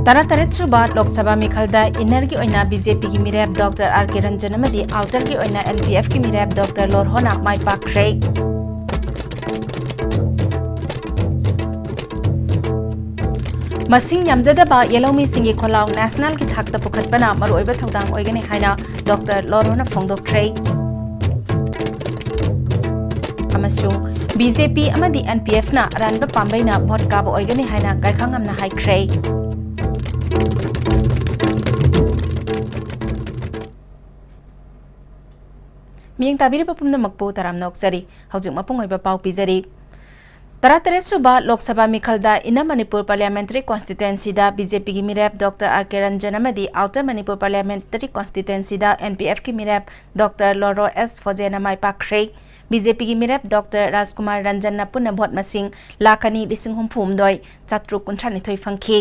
तरह सुबह लोकसभा मिखलदा इनर की ओइना बीजेपी की मिरेप डॉक्टर आर के रंजन अमदी आउटर की ओइना एनपीएफ की मिरेप डॉक्टर लोरहोना माई पाखरे मसिंग यामजदबा येलोमी सिंगी खोलाव नेशनल की थाकता पुखतपना मरोइबा थौदांग ओइगनि हाइना डॉक्टर लोरहोना फोंदोक्ट्रे बीजेपी अमदी एनपीएफ ना अरानबा पांबैना भोट काबा ओइगनि हाइना गायखांगमना हाइख्रे मियंग ताबिरबा पुमनमकपु तराम नोक्सरी हौजिक मपुंग ओइबा पाउ पिजरी तरह सुबह लोकसभा मिखलदा inner Manipur parliamentary constituency BJP की मिरेप डॉक्टर आर के रंजन अमदी outer Manipur parliamentary constituency NPF की मिरेप डॉक्टर लोरो एस फोजेना माई पाखरे बीजेपी की मिरेप डॉक्टर राजकुमार रंजन पुनः भोट मसिंग लाखनी लिसिंग हुमफुमदोय चात्रु कुंथ्रानिथोय फंखी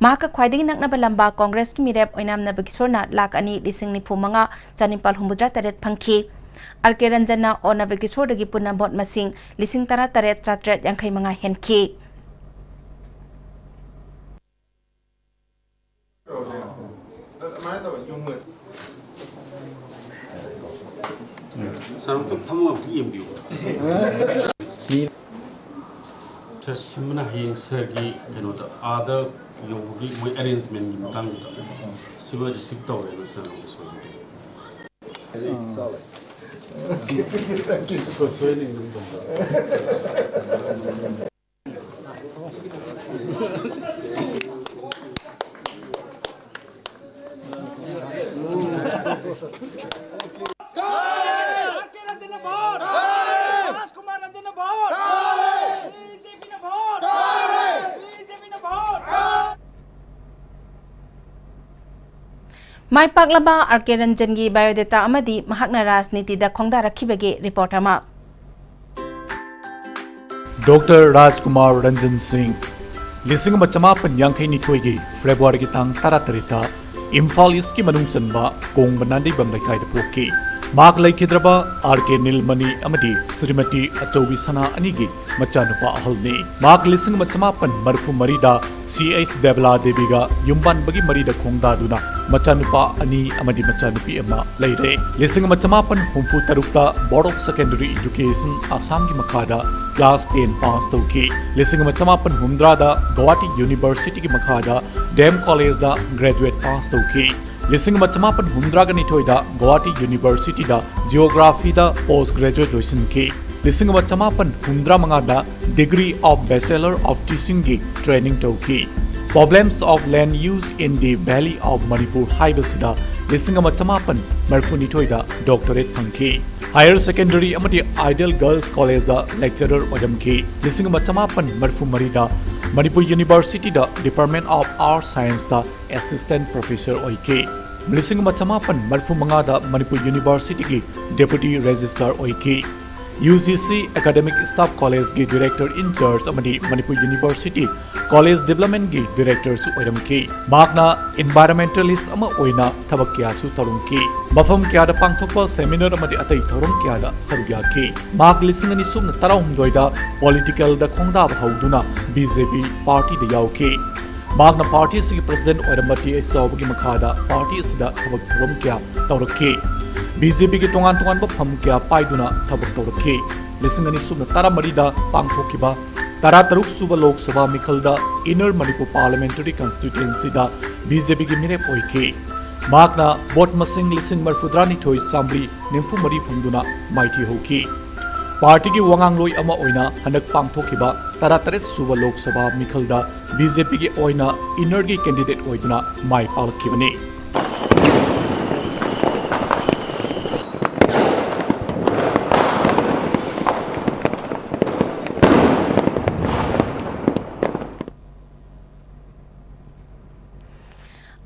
महाका ख्वाइदगी नकनबा लंबा कांग्रेस की मिरेप ओइनामना बगिसोरना लाखनी लिसिंग निफुमंगा चानिपाल हुमुद्रा तरेट फंखी आर के रंजना ओनबे किशोरदगी पुनः भोट मसिंग लिसिंग तरा तरेट चात्रेट यांखै मंगा हेनखी 사람도 파무가 이엠비오 저 신문아 행사기 그노다 아더 요기 뭐 어레인지먼트 못한다 시버 리시프트 오래는 사람이 소리 소소에는 있는 건가 माई पाकलबा आर के रंजन की बायोडेटा अमदी महाकना राजनीति दा खोंगदा रखिबगे रिपोर्ट अमा डॉक्टर राजकुमार रंजन सिंह लिसिंग मचमापन यांखै निथोइगी फेब्रुआरी की तांग तारातरिता इम्फाल ईस्ट की मनुंग सनबा कोंग बनादी बम लैखाइदा पोकी माक लैखिद्रबा आर के नीलमणि अमदी श्रीमती अचौबी सना अनिगी मचानुपा अहलनी माक लिसिंग मचमापन मरफु मरीदा सीएस देवला देवीगा युम्बानबगी मरीदा खोंगदादुना मचानुपा अनि अमदी मचानुपी अमा लैरे लिसिंग मचमापन हुंफु तरुक्ता board of secondary education Assam की मखादा क्लास 10 पास तौकी लिसिंग मचमापन हुमद्रादा गुवाहाटी यूनिवर्सिटी की मखादा डेम कॉलेज दा ग्रेजुएट पास तौकी लिसिंग मचमापन हुमद्रागा निथोइदा गुवाहाटी यूनिवर्सिटी दा जियोग्राफी दा पोस्ट ग्रेजुएट लोइसिनकी लिसिंग मचमापन हुमद्रा मंगादा degree of bachelor of teaching की ट्रेनिंग तौकी problems of land use in the valley of Manipur हाइबसिदा लिसिंग मचमापन मरफुनिथोइदा डॉक्टरेट फंकी हायर सेकेंडरी अमदी आइडियल गर्ल्स कॉलेज दा लेक्चरर ओदमकी लिसिंग मचमापन मरफु मरीदा मणिपुर यूनिवर्सिटी दा डिपार्टमेंट ऑफ आर्ट साइंस दा असिस्टेंट प्रोफेसर ओइके लिसिंग मचमापन मरफु मंगादा मणिपुर यूनिवर्सिटी की डेप्यूटी रजिस्ट्रार ओइके UGC एकेडमिक स्टाफ कॉलेज की डायरेक्टर इंचार्ज अमदी मणिपुर यूनिवर्सिटी कॉलेज डेवलपमेंट की डायरेक्टर सु ओइरमकी माकना एनवायरमेंटलिस्ट अमा ओइना थबक क्यासु तरुंकी मफम क्यादा पांथोकपा सेमिनार अमदी अतै थरुम क्यादा सरुयाकी माक लिसिंग अनि सुम तराहुमदोइदा पॉलिटिकल दा खोंगदा हौदुना बीजेपी पार्टी दा याउकी माकना पार्टी से प्रेसिडेंट ओइरमती एसौबगी मखादा पार्टी सिदा थबक थरुम क्या तौरकी बीजेपी की तोंगान तोंगान फम क्या पाइदुना थबक तौरकी लिसिंग अनि सुम तारा मरीदा पांथोकिबा तारा तरुक सुबह लोकसभा मिखलदा इनर मणिपुर पार्लियामेंट्री कॉन्स्टिट्युएंसी दा बीजेपी की मिरेप ओइके माकना वोट मसिंग लिसिंग मरफुद्रानी थोई चामरी निम्फु मरी फंगदुना माइथि होकी पार्टी की वंगांगलोई अमा ओइना हनक पांथोकिबा तारा तरेत सुबह लोकसभा मिखलदा बीजेपी की ओइना इनर की कैंडिडेट ओइदुना माइ पालकिबने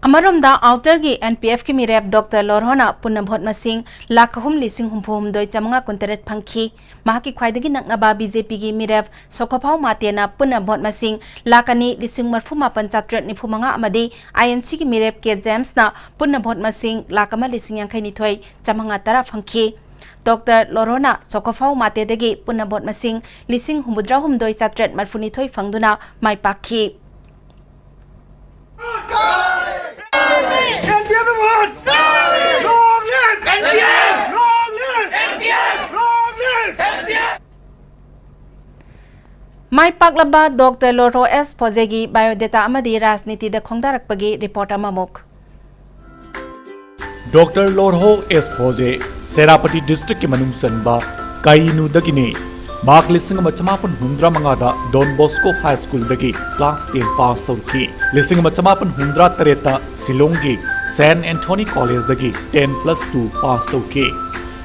अमरोमदा आउटर की एनपीएफ की मिरेप डॉक्टर लोरहोना पुनः भोट मसिंग लाखहुम लिसिंग हुमफुमदोय चमंगा कुंतरेट फंखी महाकी ख्वाइदगी नकनबा बीजेपी की मिरेप सोखोफाव मातेना पुनः भोट मसिंग लाखनी लिसिंग मरफुमापन चात्रेट निफुमंगा अमदी आईएनसी की मिरेप के जेम्सना पुनः भोट मसिंग लाखमा लिसिंग यांखैनिथोय चमंगा तरा फंखी डॉक्टर लोरहोना सोखोफाव मातेदगी पुनः भोट मसिंग लिसिंग हुमुद्रा हुमदोय चात्रेट मरफुनिथोय फंगदुना माई पाखी Mai paklaba Dr. Loro S. Pozegi biodata amadi rajniti da khongdarakpagi report amamuk. Dr. Lorho S. Foze, Serapati District Manung Sanba, Kainu Dagine, Mark Lissing Machamapan Hundra Mangada, Don Bosco High School Dagi, Class 10 Pass out Ki, Lissing Machamapan Hundra Tereta, Silongi, San Antonio College Dagi, 10+2 Pass out Ki.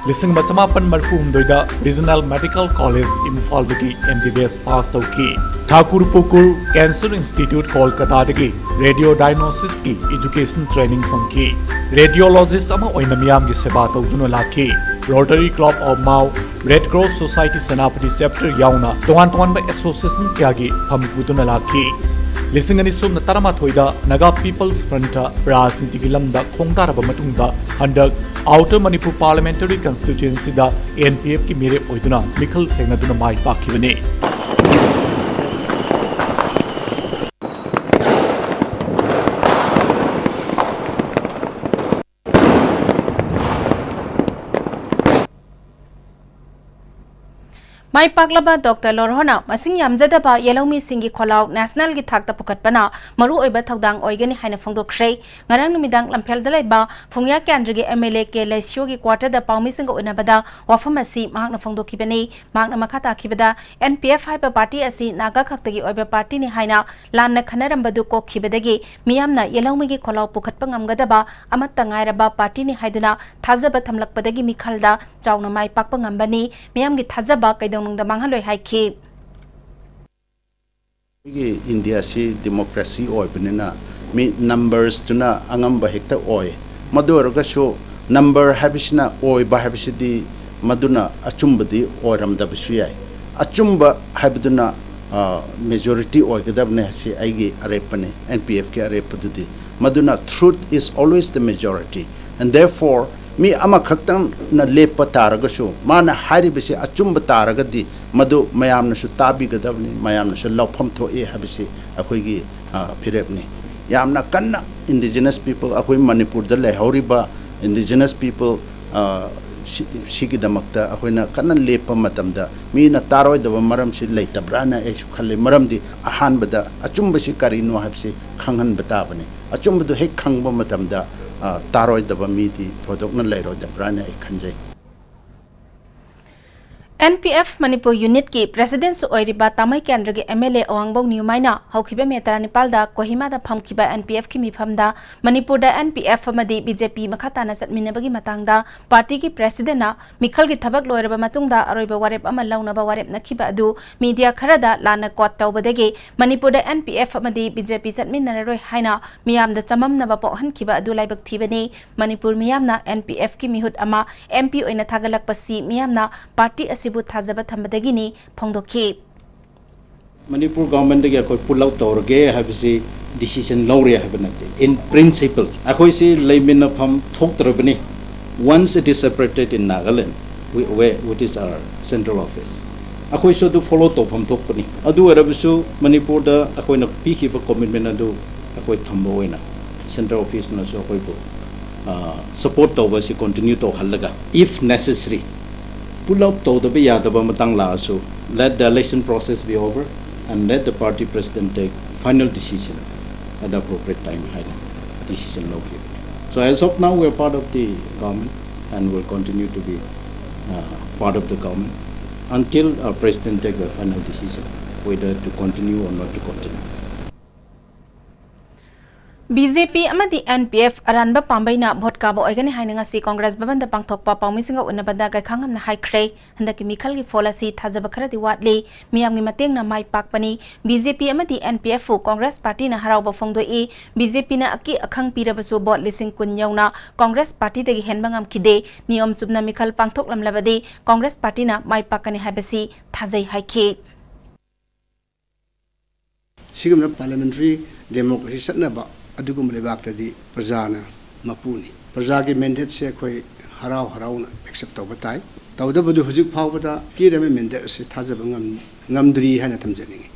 Lissing Machamapan Marfum Doida, Regional Medical College Imphal Dagi, MBBS Pass out Ki. Thakur Pukur Cancer Institute Kolkata Dagi, Radio Diagnosis Ki, Education Training from Ki. Radiologist ama oinamiyam gi seba tawduna lakhi. Rotary Club of Mao, Red Cross Society Senapati Chapter yauna tongan ba association kyagi phamkuduna lakhi. Lisingani sum na tarama thoida Naga People's Front rajniti gi lamda khongdaraba matungda handak Outer Manipur Parliamentary Constituency da NPF ki mere oiduna mikhal thengnaduna mai pakhibane. Mai paklaba Dr. Lorhona masing yamjadaba Yellomi Singi Kholau National gi thakta pukatpana maru oiba thawdang oigani haina phongdokhrei ngarang numidang lamphel dalaiba phungya kendra gi MLA ke lesio gi quarter da paumi singa unabada wafam asi mahakna phongdokhibani mahakna makhata khibada NPF haiba party asi naga khaktagi oiba party ni haina lanna khanarambadu ko khibadagi miyamna Yellomi gi kholau pukatpa ngamgadaba amatta ngairaba party ni haiduna thajaba thamlakpadagi mikhalda chauna mai pakpa ngambani miyam gi thajaba kaidong the Mangaloi High Key. India si democracy oi benena mi numbers tuna angamba hekta oi madura show number habisna oi ba habisidi maduna achumbadi oram da bisuyai achumba habiduna majority oi gadabne si aigi arepane NPF ke arepududi maduna truth is always the majority and therefore mi ama khaktang na lepa taragashu mana haribisi achumba taragadi madu mayamna su tabi gadabni mayamna su lawpham thoe habisi akoigi phirepni yamna kanna indigenous people akoi Manipur da lehoriba indigenous people sigi damakta akoina kanna lepa matamda mi na taroi da maram si leitabrana e khalle maram di ahan bada achumba si karino habisi khanghan batabani achumba du hek khangba matamda taroi da midi thodokna leiro da brana e khanjai NPF Manipur Unit ki President su oiriba Tamai Kendra ki MLA Oangbong Niumaina haukiba metara Nepal da Kohima da phamkiba NPF ki mifamda Manipur da NPF amadi BJP makhatana satminabagi matangda party ki president na mikhal ki thabak loiraba matungda aroiba warep ama launaba warep nakhiba adu media kharada lana kot tawbadagi Manipur da NPF amadi BJP satminaroi haina miyamda chamamnaba pohankhiba adu laibak thibani Manipur miyamna NPF ki mihut ama MP oina thagalakpasi miyamna party Thajaba Thambadagini Pongdoki Manipur government ko pull out torge have see decision lawyer have in principle akoi si laymin of thok trabani once it is separated in Nagaland which is our central office akoi so do follow to from thokpani adu arabisu Manipur da akoi na pi ki commitment adu akoi thamboina central office na so akoi support to was continue to halaga if necessary pull out to the Biyadaba Matangla so let the election process be over and let the party president take final decision at the appropriate time decision locally. So as of now we are part of the government and will continue to be part of the government until our president take the final decision whether to continue or not to continue. BJP amadi NPF aranba pambaina vote ka bo oigani hainanga si Congress babanda pangthokpa pawmisinga unabada ga khangamna haikhrei handaki mikhal gi folasi thajaba kharadi watli miyamgi matengna mai pakpani BJP amadi NPF fu Congress party na harauba phongdoi BJP na aki akhang pirabasu bot lising kun yauna Congress party dagi henbangam khide niyom chubna mikhal pangthok lamlabadi Congress party na mai pakani habasi thajai haikhe sigumna parliamentary democracy satnaba adugum lebak di prajana mapuni prajagi mandate se khoi harau na accept to batai tawda badu hujik phawbada kirame mandate se thajaba ngamdri hana thamjani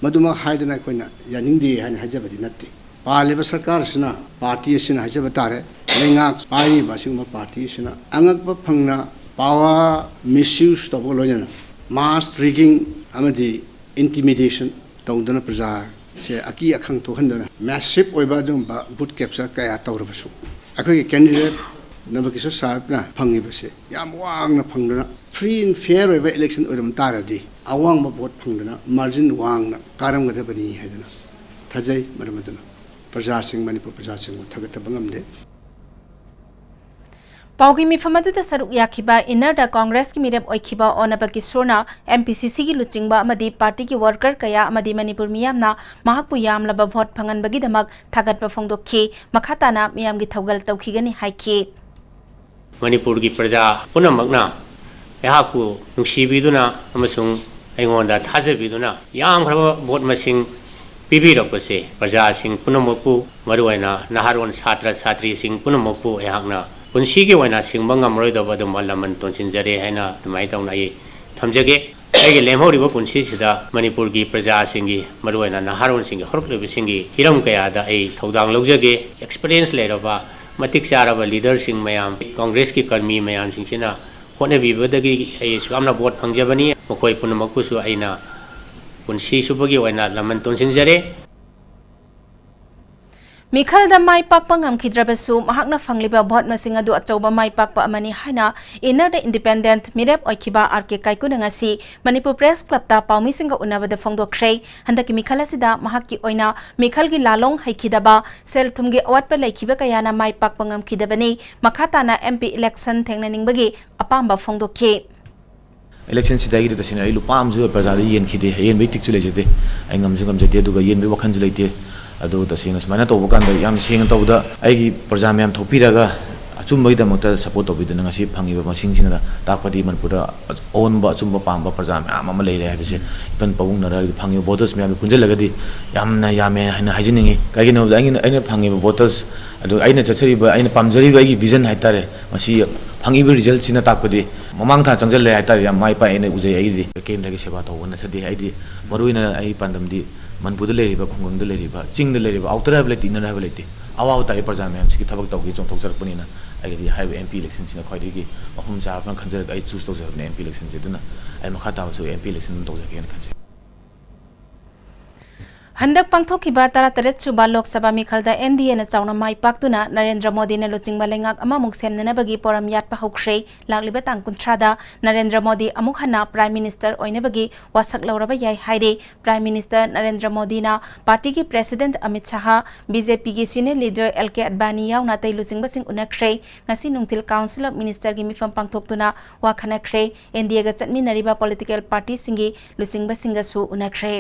maduma haidana koina yaningdi hana hajabadi natte paleba sarkar sina party sina hajaba tare लेंगाक pi Basing party सिना अंगक फंगना power misuse तब लोयना मास ट्रिगिंग अमदी intimidation तौदना प्रजा से अकी अखंग तोहंदना massive ओइबा दुंबा बुट capture कया तौरबसु अखोई candidate नबकिसो साहबना फंगिबसे याम वांगना फंगना फ्री एंड फेयर ओइबा इलेक्शन ओइरम तारदी अवांग वोट फंगना मार्जिन वांगना कारमगदबनी हैदना थजै मरमदना प्रजा सिंह मणिपुर प्रजा सिंह थगत बंगमदे पाउगी मिफम अदुदा सरुक याखिबा इनर कांग्रेस की मिरेप ओइखिबा ओनबा किशोरना एमपीसीसी की लुचिंगबा अमदी पार्टी की वर्कर कया अमदी मणिपुर मियामना महाकु यामलबा भोट फंगनबगीदमक थागतबा फोंदोखि मखाताना मियामगी थौगल तौखिगनी हाइखि मणिपुर की प्रजा पुनमकना यहाकु नुक्सिबिदुना अमसुंग अइंगोंदा थाजबिदुना यामख्रबा भोट मसिंग पिबिरकपसे प्रजा सिंह पुनमकु मरुवाइना नहारोन छात्र छात्री सिंह पुनमकु यहाकना पुंसी के वना सिंह बंगमरोइदब अदुम लमन तोंसिनजरे हैना दुमाइ तौना ये थमजगे आइगे लेमहौरिबो पुंसी सिदा मणिपुर की प्रजा सिंगी मरुवाइना नहारोन सिंग हरकलेबि सिंगी हिरम कयादा आई थौदांग लौजगे एक्सपीरियंस लेरबा मतिक चारबा लीडर सिंह मयाम कांग्रेस की कर्मी मयाम सिंगसिना होनेबिबदगी आई सुआमना वोट फंगजबनी मखोय पुनमकुसु आइना पुंसी सुबगी वना लमन तोंसिनजरे मिखल द माई पाकपा ngamkhidrabassu mahakna fangliba भोट मसिंग अदु अचौबा माई पाकपा अमनी हाइना इनर द इंडिपेंडेंट मिरेप ओइखिबा आरके काइकुना ngasi मणिपुर प्रेस क्लब ता पाउमिसिंग उनाबद फोंदोखरै हंदकी मिखल असिदा महककी ओइना मिखल की लालोंग हाइखिदबा सेल थुमगे अवटपा लैखिबा कयाना माई पाकपा ngamkhidabani मखाताना एमपी इलेक्शन थेंगनानिंगबगी अपाम्बा फोंदोखि इलेक्शन सिदागी तसिना आई लुपामजु प्रजा येनखिदे येनबै टिकचु लेजते आई ngamju ngamjate दुगा येनबै वखनजु लेते अदो तसेंग समाना तौब कांद याम सेंग तौदा आइगी प्रजा ma'am थोपिरागा अचुम्बगीदमक्ता support तौबिदना ngasi फंगिबा मसिंगसिंगदा ताकपदि Manpura ओनबा अचुम्बा Pamba प्रजा म्याम अमा लेरे हाबिसे इफन पबुंगनरा फंगिबा वोटर्स म्याम पुंजलगदी यामना यामे हाइना हाइजिनिंगे कागिनो आइना फंगिबा वोटर्स अदो आइना चचरिबा आइना पामजरिबा आइगी विजन हाइतारे मसी फंगिबा रिजल्ट सिना ताकपदि ममांग था चंगजल हाइतारे याम माइ पाएने उजै आइदी केंद्रगी सेवा तौबना सदि आइदी मरुइना आइ पांदमदि मनपुर लेरिबा खुंगंग लेरिबा चिंग लेरिबा आउटर हैबलेति इनर हैबलेति अवाव ताइ प्रजा मैम सिकी थबक तौगी चोंथोकजरपनिना आइगदि हाइब एमपी इलेक्शन सिना ख्वाइदिगी मफम चाफन खंजर आई चूज तौजरबने एमपी इलेक्शन जेदुना आई मखा ताबसु एमपी इलेक्शन तौजरकेन खंजे हंदक पांथोखिबा 33 सुबा लोकसभा मिखलदा एनडीए ना चावना माई पाक्तुना नरेंद्र मोदी ना लुचिंगबा लेंगाक अमामुक सेमननबगी पोरम यातपा हौख्रै लागलिबा तांग 19 नरेंद्र मोदी अमुक हन्ना प्राइम मिनिस्टर ओइनबगी वासक लौरबा याय हाइरे प्राइम मिनिस्टर नरेंद्र मोदी ना पार्टी की प्रेसिडेंट अमित शाह बीजेपी की सीनियर लीडर एलके अडवाणी यावना तै लुचिंगबसिंग उनख्रै ngasi nungtil council of minister gi mifam pangthoktuna wakhanakhre NDA गा चटमिनरिबा पॉलिटिकल पार्टी सिंगी लुचिंगबा सिंगसु उनख्रै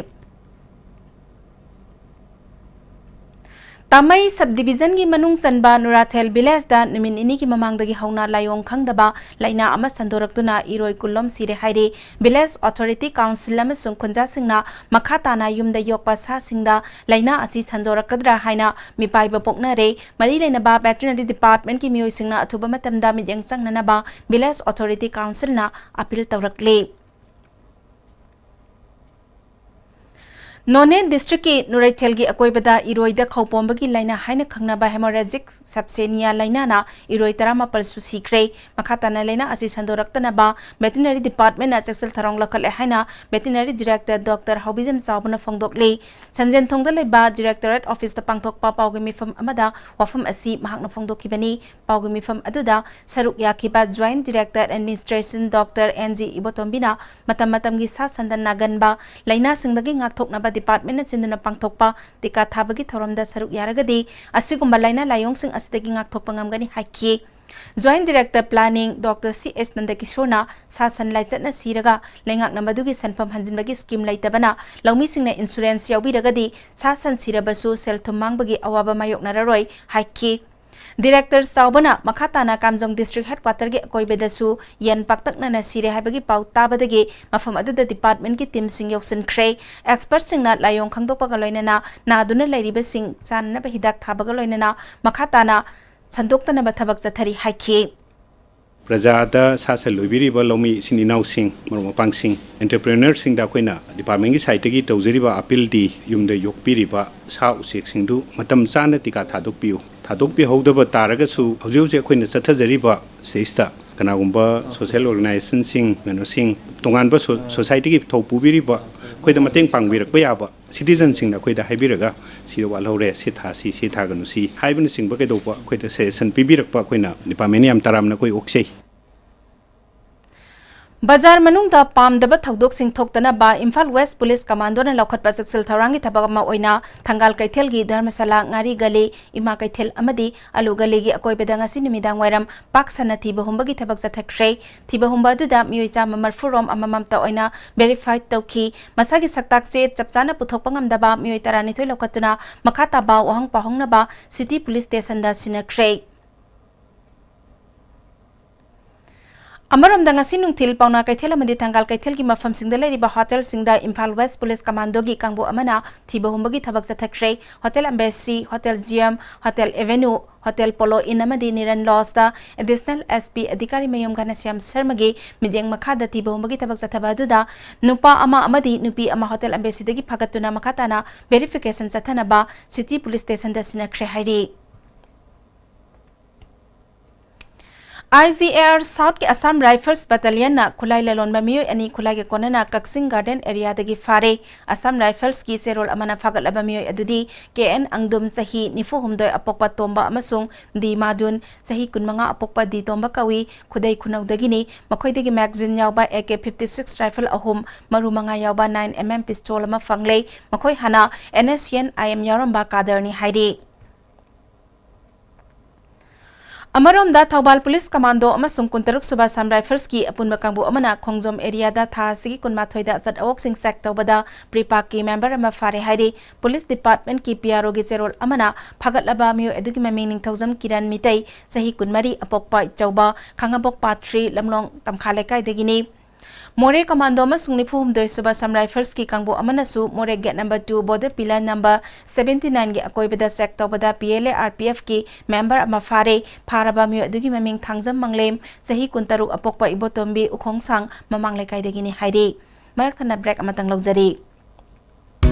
तमई सब डिवीजन की मनुंग सनबा नुराथेल विलेज दा निमिन इनी की ममांगदगी हौना लायोंग खंगदबा लाइना अमा संदोरक्तुना इरोय कुल्लम सिरे हाइरे विलेज अथॉरिटी काउंसिल अमसुंग खुंजा सिंगना मखाताना युमदा योकपा सा सिंगदा लाइना असि संदोरक्कद्रा हाइना मिपाइबा पोकनरे मरी लेनबा वेटरनरी डिपार्टमेंट की मियोय सिंगना अथुबा मतमदा मियंग चंगननबा विलेज अथॉरिटी काउंसिल ना अपील तौरक्ले नोने डिस्ट्रिक्ट की नुरैथेल की अकोइबदा इरोइदा खौपोंबगी लाइना हाइना खंगनाबा हेमोरेजिक सबसेनिया लाइनाना इरोइ 18 सुसिख्रे मखाताना लाइना असि संदोरक्तनबा वेटरनरी डिपार्टमेंट ना चक्सल थरोंग लखले हाइना वेटरनरी डायरेक्टर डॉक्टर हौबिजम चावबना फोंदोकले संजेन थोंगदा लेबा डायरेक्टरेट ऑफिस ता पांगथोकपा पाउगे मिफम अमदा वफम असि महाकना फोंदोकिबनी पाउगे मिफम अदुदा सरुक याखिबा joint director administration doctor NG इबोतोंबिना मतम मतमगी सा संदन नागनबा लाइना सिंगदगी ngakthoknaba डिपार्टमेंट सिंदुना पांगथोकपा टिका थाबगी थौरमदा सरुक यारगदी असिगुम्बा लाइना लायोंसिंग असदगी ngakthokpa ngamgani हाइखि joint director planning doctor CS नंदकिशोरना सासन लाइचतना सिरगा लेंगाक नमदुगी सनफम हंजिनबगी स्कीम लाइतबना लौमीसिंगना इंश्योरेंस याउबिरगदी सासन सिरबसु सेल थुमांगबगी अवाबा मायोकनाररोय हाइखि डायरेक्टर चावबना मखाताना कामजोंग डिस्ट्रिक्ट हेडक्वार्टर के अकोइबेदसु यन पाक्तकना सिरे हाइबगी पाउ ताबदगी मफम अदुदा डिपार्टमेंट की टीम सिंग योक्सनख्रे एक्सपर्ट सिंगना लायोंग खंगदोपगा लोइनना नादुना लेरिबे सिंग चाननबा हिदाक थाबगा लोइनना मखाताना संदोक्तनबा थबक चथरी हाइखि प्रजादा सासे लोबिरिबा लौमी सिनिनाउ सिंग मरमपांग सिंग एंटरप्रेन्योर सिंग दा कोइना डिपार्टमेंट की साइट की तौजरिबा अपील दी युमदे योकपिरिबा सा उसेक सिंगदु मतम चाना टिका थादोकपियु थादोꯛपी हौदबा तारगसु हौजे हौजे अखोइना चथजरिबा सेस्ता कनागुम्बा सोशल ऑर्गेनाइजेशन सिंग सिंग तोंगानबा सोसाइटी की थौ पुबिरिबा अखोइदा मतेंग पांगबिरकबा याबा सिटीजन सिंगना अखोइदा हाइबिरगा सिदा वालहौरे सिथासी सिथागनुसी हाइबन सिंगबा केदोबा अखोइदा सेशन पिबिरकबा अखोइना डिपार्टमेंट याम तारामना कोइ ओक्सै बाजार मनुंगदा पामदबा थौदोक सिंथोक्तनबा इम्फाल वेस्ट पुलिस कमांडोना लौखटपा चक्सल थौरांगी थबकमा ओइना थंगाल कैथेलगी धर्मशाला ngari गले इमा कैथेल अमदी अलु गलेगी अकोइबदा ngasi निमिदांग वाइरम पाकसना थिबा हुंबगी थबक जथखरे थिबा हुंबा दुदा मियोइचा ममरफुरोम अमममता ओइना वेरीफाइड तौखी मसागी सक्ताक से चपचाना पुथोकपा ngamdaba मियोइ तरानिथोइ लौखटुना मखाताबा वहंग पाहोंगनबा सिटी पुलिस स्टेशन दा सिनखरे अमरम दंगसी नुंथिल पाउना कैथेल अमदी थंगाल कैथेल की मफम सिंगदा लेरिबा होटल सिंगदा इम्फाल वेस्ट पुलिस कमांडो की कांगबो अमना थिबा हुंबगी थबक जथखरे होटल एम्बेसी होटल जियम hotel avenue hotel polo inn अमदी निरन लॉस्दा एडिशनल एसपी अधिकारी मयम घनश्याम शर्मगे मिदेंग मखादा थिबा हुंबगी थबक जथबादुदा नुपा अमा अमदी नुपी अमा होटल एम्बेसी दगी फगतुना मखाताना वेरिफिकेशन चथनबा सिटी पुलिस स्टेशन दा सिनखरे हाइरी IGR साउथ के असम राइफल्स बटालियन ना खुलाई ललोन ममियो अनि खुलाई के कोनना कक्सिंग गार्डन एरिया दगी फारे असम राइफल्स की सेरोल अमना फागत लबमियो अदुदी KN अंगदुम सही निफु हुमदोय अपोकपा तोंबा अमसुंग दी मादुन सही कुनमंगा अपोकपा दी तोंबा कवी खुदै खुनौ दगिनी मखोइदगी मैगजीन यावबा AK-56 राइफल अहुम मरुमंगा यावबा 9mm पिस्तौल अमा फंगले मखोइ हना NSN IM यारंबा कादरनी हाइरी अमरोमदा थौबाल पुलिस कमांडो अमसुंग कुंतरुक सुबा सम राइफल्स की अपुनबा कांगबु अमना खोंगजोम एरिया दा था सिगी कुनमाथोइदा चट अवोक्सिंग सेक तौबदा प्रीपाक की मेंबर अमा फारे हाइरे पुलिस डिपार्टमेंट की PRO गी चेरोल अमना फगतलबा मियो एदुगी ममिंग निंगथौजम किरण मितै सही कुनमरी अपोकपा चौबा खांगाबोक पाथ्री लमलोंग तमखाले काइदगिनी मोरे कमांडो अमसुंग निफु हुमदोय सुबा सम राइफल्स की कांगबु अमनसु Moreh gate number 2 border pillar number 79 गे अकोइबदा सेक तौबदा PLA RPF की मेंबर अमा फारे फारबा मियो अदुगी ममिंग थांगजम मंगलेम सही कुंतरु अपोकपा इबोतोंबी उखोंगसांग ममांग लेकाइदगिनी हाइरे मरकथना ब्रेक अमतंग लौजरी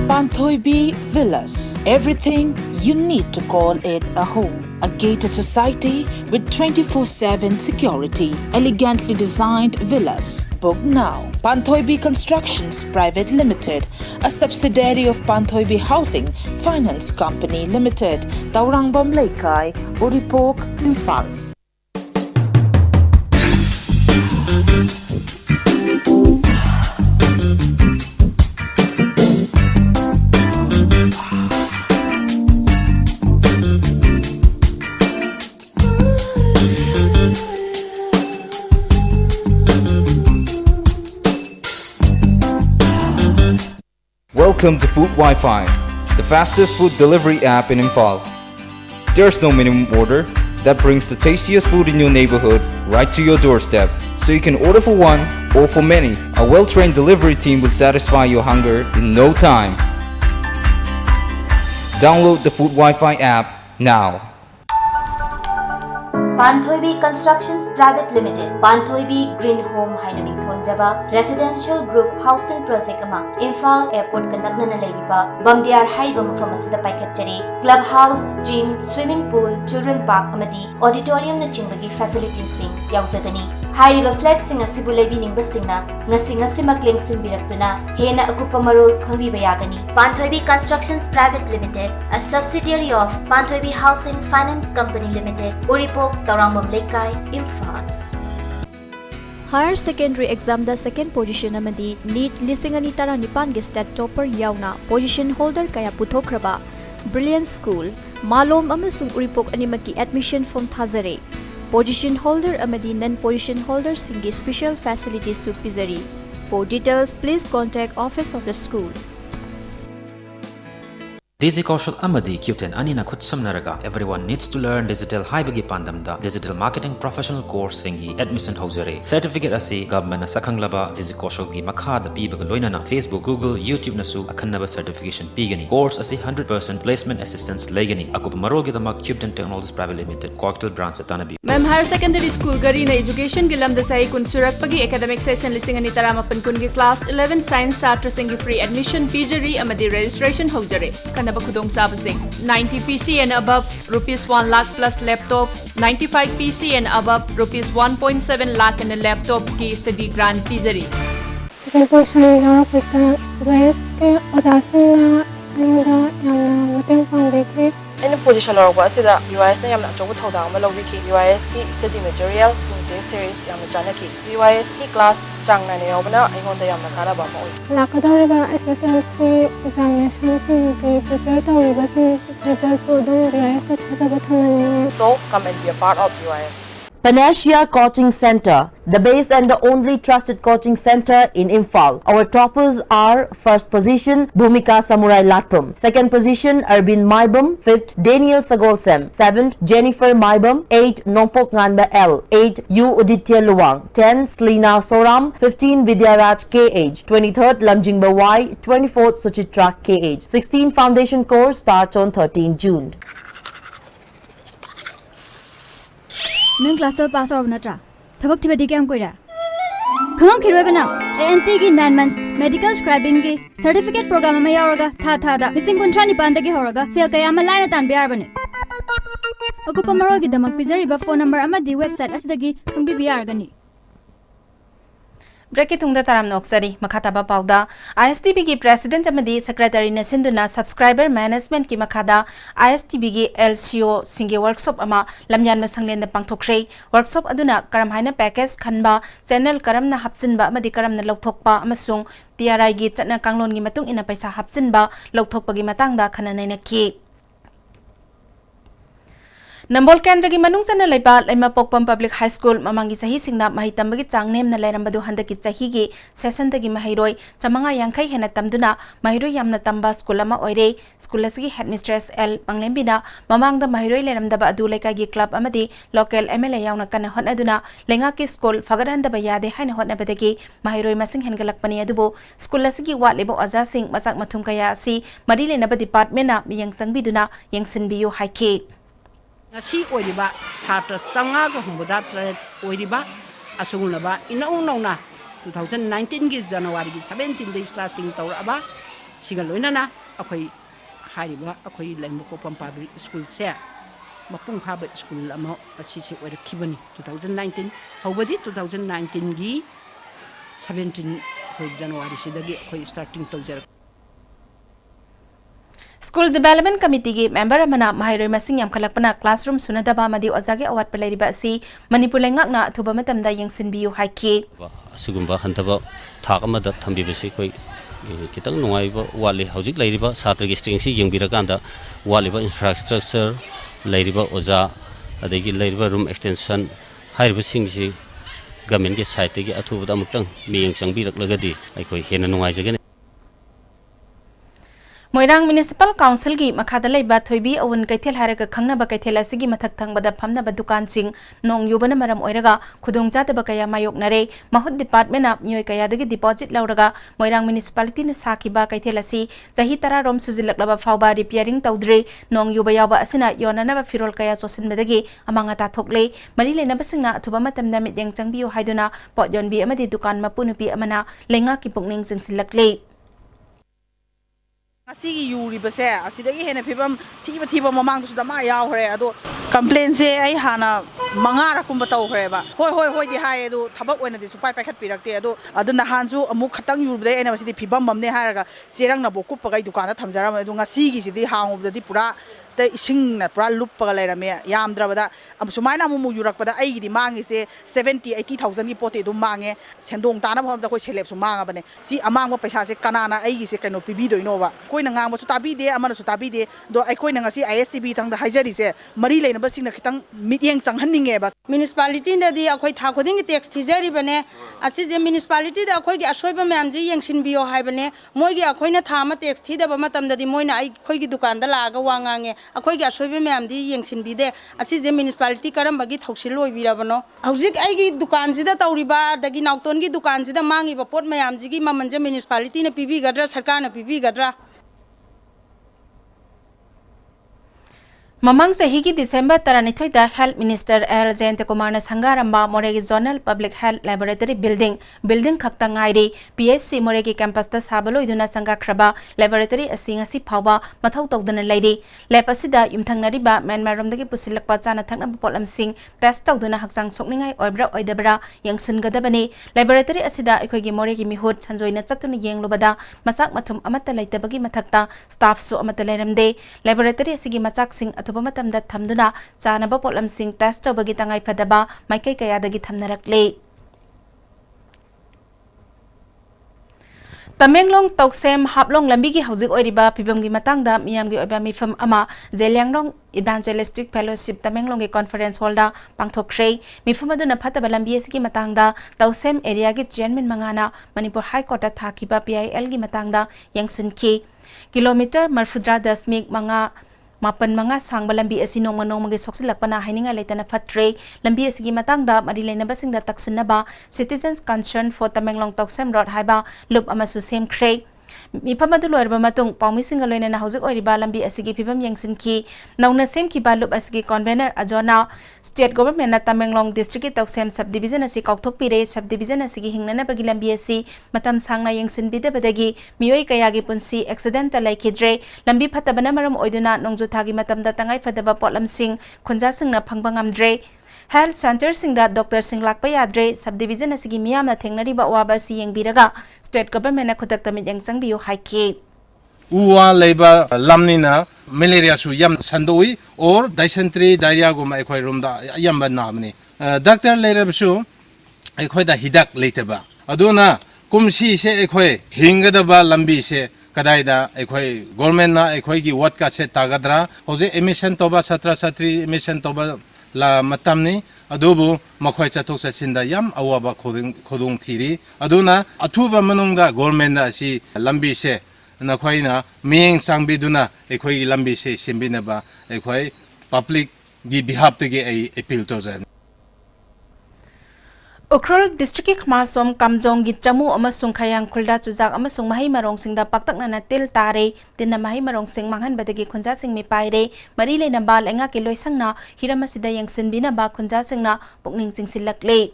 Panthoibi Villas. Everything you need to call it a home. A gated society with 24/7 security. Elegantly designed villas. Book now. Panthoibi Constructions Private Limited, a subsidiary of Panthoibi Housing Finance Company Limited, Taurangbam Laikai, Oripok, Imphal. Welcome to Food Wi-Fi, the fastest food delivery app in Imphal. There's no minimum order that brings the tastiest food in your neighborhood right to your doorstep, so you can order for one or for many. A well-trained delivery team will satisfy your hunger in no time. Download the Food Wi-Fi app now. Panthoibi Constructions Private Limited, Panthoibi Green Home Hainaming Thonjaba, Residential Group Housing Project Ama, Imphal Airport Kanakna Leriba, Bamdiar Haiba Mufamasida Paikachari, Clubhouse, Gym, Swimming Pool, Children Park Amadi, Auditorium na Chimbagi Facilities Sing, Yauzagani. Hairiba flat sing asibu leibining basingna, ngasi makling sinbiraktuna, hena akupa marul khangbiba yagani. Panthoibi Constructions Private Limited, a subsidiary of Panthoibi Housing Finance Company Limited, Uripok, Taurangmam Laikai, Imphal. Higher secondary exam da second position amadi NEET listing ani tara nipan ge stat topper yauna position holder kaya puthokraba Brilliant School Malom amasung Uripok animaki admission form thazare. Position holder amadi non-position holder singi special facilities su pizari. For details, please contact office of the school. Desi Kaushal Amadi Kyuten Anina Kutsamnaraga. Everyone needs to learn digital Haibagi Pandamda, digital marketing professional course Singi admission Hausare. Certificate Asi Government Sakanglaba, Desi Kaushal Gi Makhada Pibaga Loinana, Facebook, Google, YouTube Nasu, Akanaba certification Pigani. Course Asi 100% placement assistance Legani. Akup Marol Gidama Kyuten Technologies Private Limited, Cocktail Branch Atanabi. Ma'am Higher Secondary School Gari na Education Gilam Dasai Kun Surak Pagi Academic Session Listing Ani Tarama Pankun Class 11 Science Satra Singi Free Admission Pijari Amadi Registration Hausare. ꯐꯪꯒꯗꯕ ꯈꯨꯗꯣꯡꯆꯥꯕꯁꯤꯡ 90 PC and above rupees 1 lakh plus laptop 95 PC and above rupees 1.7 lakh and a laptop की study grant पीजरी In position or was it UIS na yamna chogo thoda ma lobi ki UIS ki study material sunte series yamna jana ki UIS ki class chang na ne yobna ingon da yamna kala ba mo la kadare ba SSLC examination sin ke prepare to ba sin prepare so do UIS ta thada ba thana so come and be a part of UIS. Panacea Coaching Center, the base and the only trusted coaching center in Imphal. Our toppers are: first position, Bhumika Samurai Latpum; second position, Arbin Maibum; fifth, Daniel Sagolsem; seventh, Jennifer Maibum; 8, Nompok Nganba L; 8, U Uditya Luwang; 10, Slina Soram; 15, Vidyaraj KH; 23rd, Lamjingba Y; 24th, Suchitra KH. 16 foundation course starts on 13 June. नंग class 12 पास और नत्रा थबक थिबेदी केम कोइरा खंगम खिरोय बना ANT की 9 months medical scribing की certificate programme में यावरगा था दा लिसिंग कुंट्रा निपान दगी होरगा cell कया में लाइन तान बियार बने अकुपा मरो की दमक पिजरीबा फोन नंबर अमदी वेबसाइट असदगी खंगबी बियार गनी ब्रेक तुंगदा ताराम नोक्सरी मखाताबा पाउदा ISTB की प्रेसिडेंट अमदी सेक्रेटरी नसिंदुना सब्सक्राइबर मैनेजमेंट की मखादा ISTB की LCO सिंगे वर्कशॉप अमा लमयान में संगलेन पांगथोक्रे वर्कशॉप अदुना करम हाइना पैकेज खनबा चैनल करमना हपचिनबा अमदी करमना लौथोकपा अमसुंग TRI की चटना कांगलोन की मतुंग इना पैसा हपचिनबा लौथोकपगी मतंगदा खननैनकी नंबोल केंद्र की मनुंग चना लेबा लेमा पोकपम पब्लिक हाई स्कूल ममांगी सही सिंगना मही तंबगी चांगनेम न लेरंबदु हंदकी चही की सेशन तगी महिरोय चमंगा यांखै हेना तमदुना महिरोय यामना तंबा स्कूल अमा ओइरे स्कूल असगी हेडमिस्ट्रेस एल पंगलेमबिना ममांगदा महिरोय लेरंदबा अदु लेकागी क्लब अमदी लोकल MLA यावना कन होनदुना लेंगा की स्कूल फगरहंदबा यादे हाइना होनबदगी महिरोय मसिंग हेनगलकपनी अदुबो स्कूल असगी वालेबो अजा सिंग मसाक मथुम कया असि मरी लेनबा डिपार्टमेंटना मियंग संगबिदुना यंगसिनबियो हाइके ngasi oiriba satra sanga ga humbuda oiriba asungulaba inau nauna 2019 gi January gi 17 day starting tawraba sigaloina na akoi hariba akoi laimko pampabri school se mapung phaba school ama asi se oira kibani 2019 hawbadi 2019 gi 17 koi January sidagi akoi starting tawjar school development committee की member अमना माहिरोय मसिंग यामखलकपना classroom सुनदबा मदि ओजागे अवाट पलेरिबा असि मणिपुर लेंगाकना अथुबा मतमदा यंगसिनबियु हाइके असुगुंबा हंतबा थाक अमदा थंबिबसि कोइ कितंग नुंगाइबा वाले हौजिक लैरिबा छात्र की strength सि यंगबिरकांदा वालिबा infrastructure लैरिबा ओजा अदगी लैरिबा रूम एक्सटेंशन हाइरिबा सिंगसि गवर्नमेंट के साइड के अथुबदा मुक्तंग मियंग चंगबिरकलगदि अइखोइ हेना नुंगाइजगने मोइरांग म्युनिसिपल काउंसिल की मखादा लेबा थोइबी अवन कैथेल हारगा खंगनबा कैथेल असगी मथक थंगबदा फमनबा दुकान सिंग नोंग युबना मरम ओइरगा खुदोंग जातबा कया मायोकनरे महुत डिपार्टमेंट ना मियोय कयादगी डिपॉजिट लौरगा मोइरांग म्युनिसिपालिटी न साखिबा कैथेल असि चही 10 रोम सुजिलकलबा फावबा रिपेयरिंग तौद्रे नोंग युबा याबा असना योननबा फिरोल कया चोसिनबदगी अमांगा ताथोकले मरि लेनबा सिंगना अथुबा मतमदा मियंग चंगबियो हाइदुना पोयनबी अमदि दुकान मपुनुपी अमना लेंगा की पुकनिंग सिंगसिलकले असि यूरिबसे असिदगी हेने फिबम थीबा ममांगदुस दमा यावरे अदो कंप्लेन से आई हाना मंगा रकुम तौखरेबा होय दि हाय अदो थबक ओइनदि सुपाय पाइखत पिरक्ते अदो अदु नहानजु अमु खतंग युरबदे एना बसिदि फिबम ममने हारगा सेरंग न बोकु पगै दुकान थमजराम अदु ngasi gi sidi हांगुबदि पुरा ते इसिंग न पुरा लुपपगा लेरमे यामद्रबदा अब सुमाइना मु युरकपदा आइगिदि मांगी से 70-80,000 की पोते दु मांगे सेंदोंग ताना भमदा कोइ सेलेब सु मांगा बने सि अमांग पैसा से कनाना आइगी से कनो पिबी दोइनोबा कोइ न ngang सु ताबी दे अमन सु ताबी दे दो आई कोइ न ngasi ISTB तंग द हाइजरी से मरी लेनबा सिंग न खितंग मिटियंग संगहनिंगे बा म्युनिसिपालिटी नदी अखोइ था खुदिंग टैक्स थिजरी बने असि जे म्युनिसिपालिटी द अखोइ गे असोइबा मैम जी यंगसिन बियो हाइबने मोइ गे अखोइ न थामा टैक्स थिदबा मतम ददी मोइ न आई खोइ गी दुकान द लागा वांगांगे अखोइगे असोइबे मैमदी यंगसिनबीदे असि जे म्युनिसिपालिटी करमबगी थौसिल लोइबिराबनो हौजिक आइगी दुकान जिदा तौरिबा दगी नाउतोन की दुकान जिदा मांगिबा पोट मैम जिगी ममन जे म्युनिसिपालिटी ने पीबीगद्रा सरकार ने पीबीगद्रा Mamang sehigi December 12 da Health Minister L. Jayant Kumar na sanggaramba Moregi Zonal Public Health Laboratory Building khakta ngairi PHC Moregi campus da sabalo iduna sanggakraba laboratory asinga si phawa mathau tawdana lairi lab asida yumthangnariba Myanmar romdagi pusilakpa chana thakna polam sing test tawduna haksang sokningai oibra oidabra yangsungadabani laboratory asida ekhoigi Moregi mihut sanjoina chatuna yenglubada masak mathum amata laitabagi mathakta staff su amata lairamde laboratory asigi machak sing Matamda Tamduna, Chanaba Polam Sing test of Bagitangai Padaba, Mike Kayadagi Tamnarakle. Tamenglong Toksem Haplong Lambigi Hausi Oriba, Pibamgi Matanga, Miamgi Obami from Ama, Zelianglong Evangelistic Fellowship Tamenglong Conference Holder, Pangtok Shay, Mifumaduna Patabalambiesiki Matanga, Tausem Eriagi Jenmin Mangana, Manipur High Court Takiba PIL Gimatanga, Yangsun Ki, Kilometer Marfudra Dasmik Manga. Mapan mga sang lambi asinong manong mga soksilak pa na hininga layta na patre lambi asigi matangda marilay na basing dataksun na ba Citizens Concern for Tamenglong Toksem Road haiba lup amasu same cray Mipamadulo erba matung paumisingaloy na nahusik oriba lambi asigi pibam yangsin ki nauna same ki ba lup asigi convener ajona State Government na Tamenglong District Toksem Subdivision asig kautok pire Subdivision asigi hingna na bagi lambi asi matam sang na yangsin bida badagi miyoy kayagi punsi accidental ay kidre lambi patabana maram oiduna nongju thagi matam datangay fadaba potlam sing kunja sing na pangbangamdre Health Center sing da Dr. Sing Lakpa Yadre Subdivision asigi miyam na thengnari ba waba si yang biraga State Government na khudak tamit yang sang biyo haiki Uwa leba lamnina malaria su yam sandoi or dysentery diarrhea guma ekhoi rumda yam ban namni doctor lerab su ekhoi da hidak leiteba aduna kumsi se ekhoi hingada ba lambi se kadaida ekhoi government na ekhoi gi wat ka se tagadra hoje emission toba satra satri emission toba la matamni adubu makhoi chatok chasinda yam awaba khodung thiri aduna athuba manungda government na si lambi se nakhoi na meng sangbiduna ekhoi lambi se simbinaba ekhoi public gi behalf te ge appeal to jan Ukhrul District Khmasom Kamjong gi Chamu amasung Khayang Khulda Chujak amasung Mahai Marong singda paktakna na til tare tinna Mahai Marong sing manghan badagi khunja sing mi paire mari le na bal enga ke loisangna hiramasida yang sunbina ba khunja singna pukning sing silakle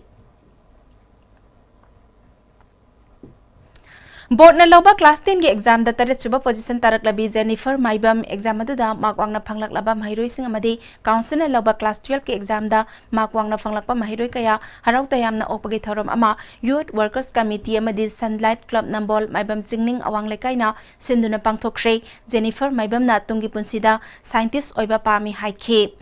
Board na loba class 10 gi exam da tarit suba position tarak labi Jennifer Maibam exam adu da makwang na phanglak laba mahiroi sing amadi council na loba class 12 gi exam da makwang na phanglak pa mahiroi kaya harau tayam na opagi thorom ama youth workers committee amadi sunlight club nambol Maibam singning awang lekai na sinduna pangthokre Jennifer Maibam na tungi punsida scientist oiba pami haiki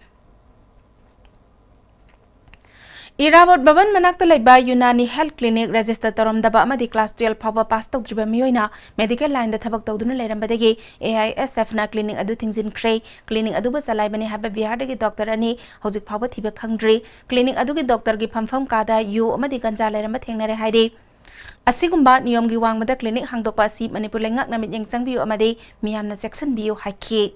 Irabot Baban Manakta Laiba Yunani Health Clinic Register Torom Daba Amadi Class 12 Power Pass Tok Driba Mioina Medical Line the Tabak Toduna Lerambadegi AISF na clinic adu things in Cray clinic adu ba salai bani haba bihardagi doctor ani Hozik Power Thiba Khangdri clinic adu gi doctor gi phampham kada yu amadi ganja leramba thengnare hairi Asigumba niyom gi wangmada clinic hangdokpa si Manipur lengak na mityang changbiu amadi miyamna section biu haiki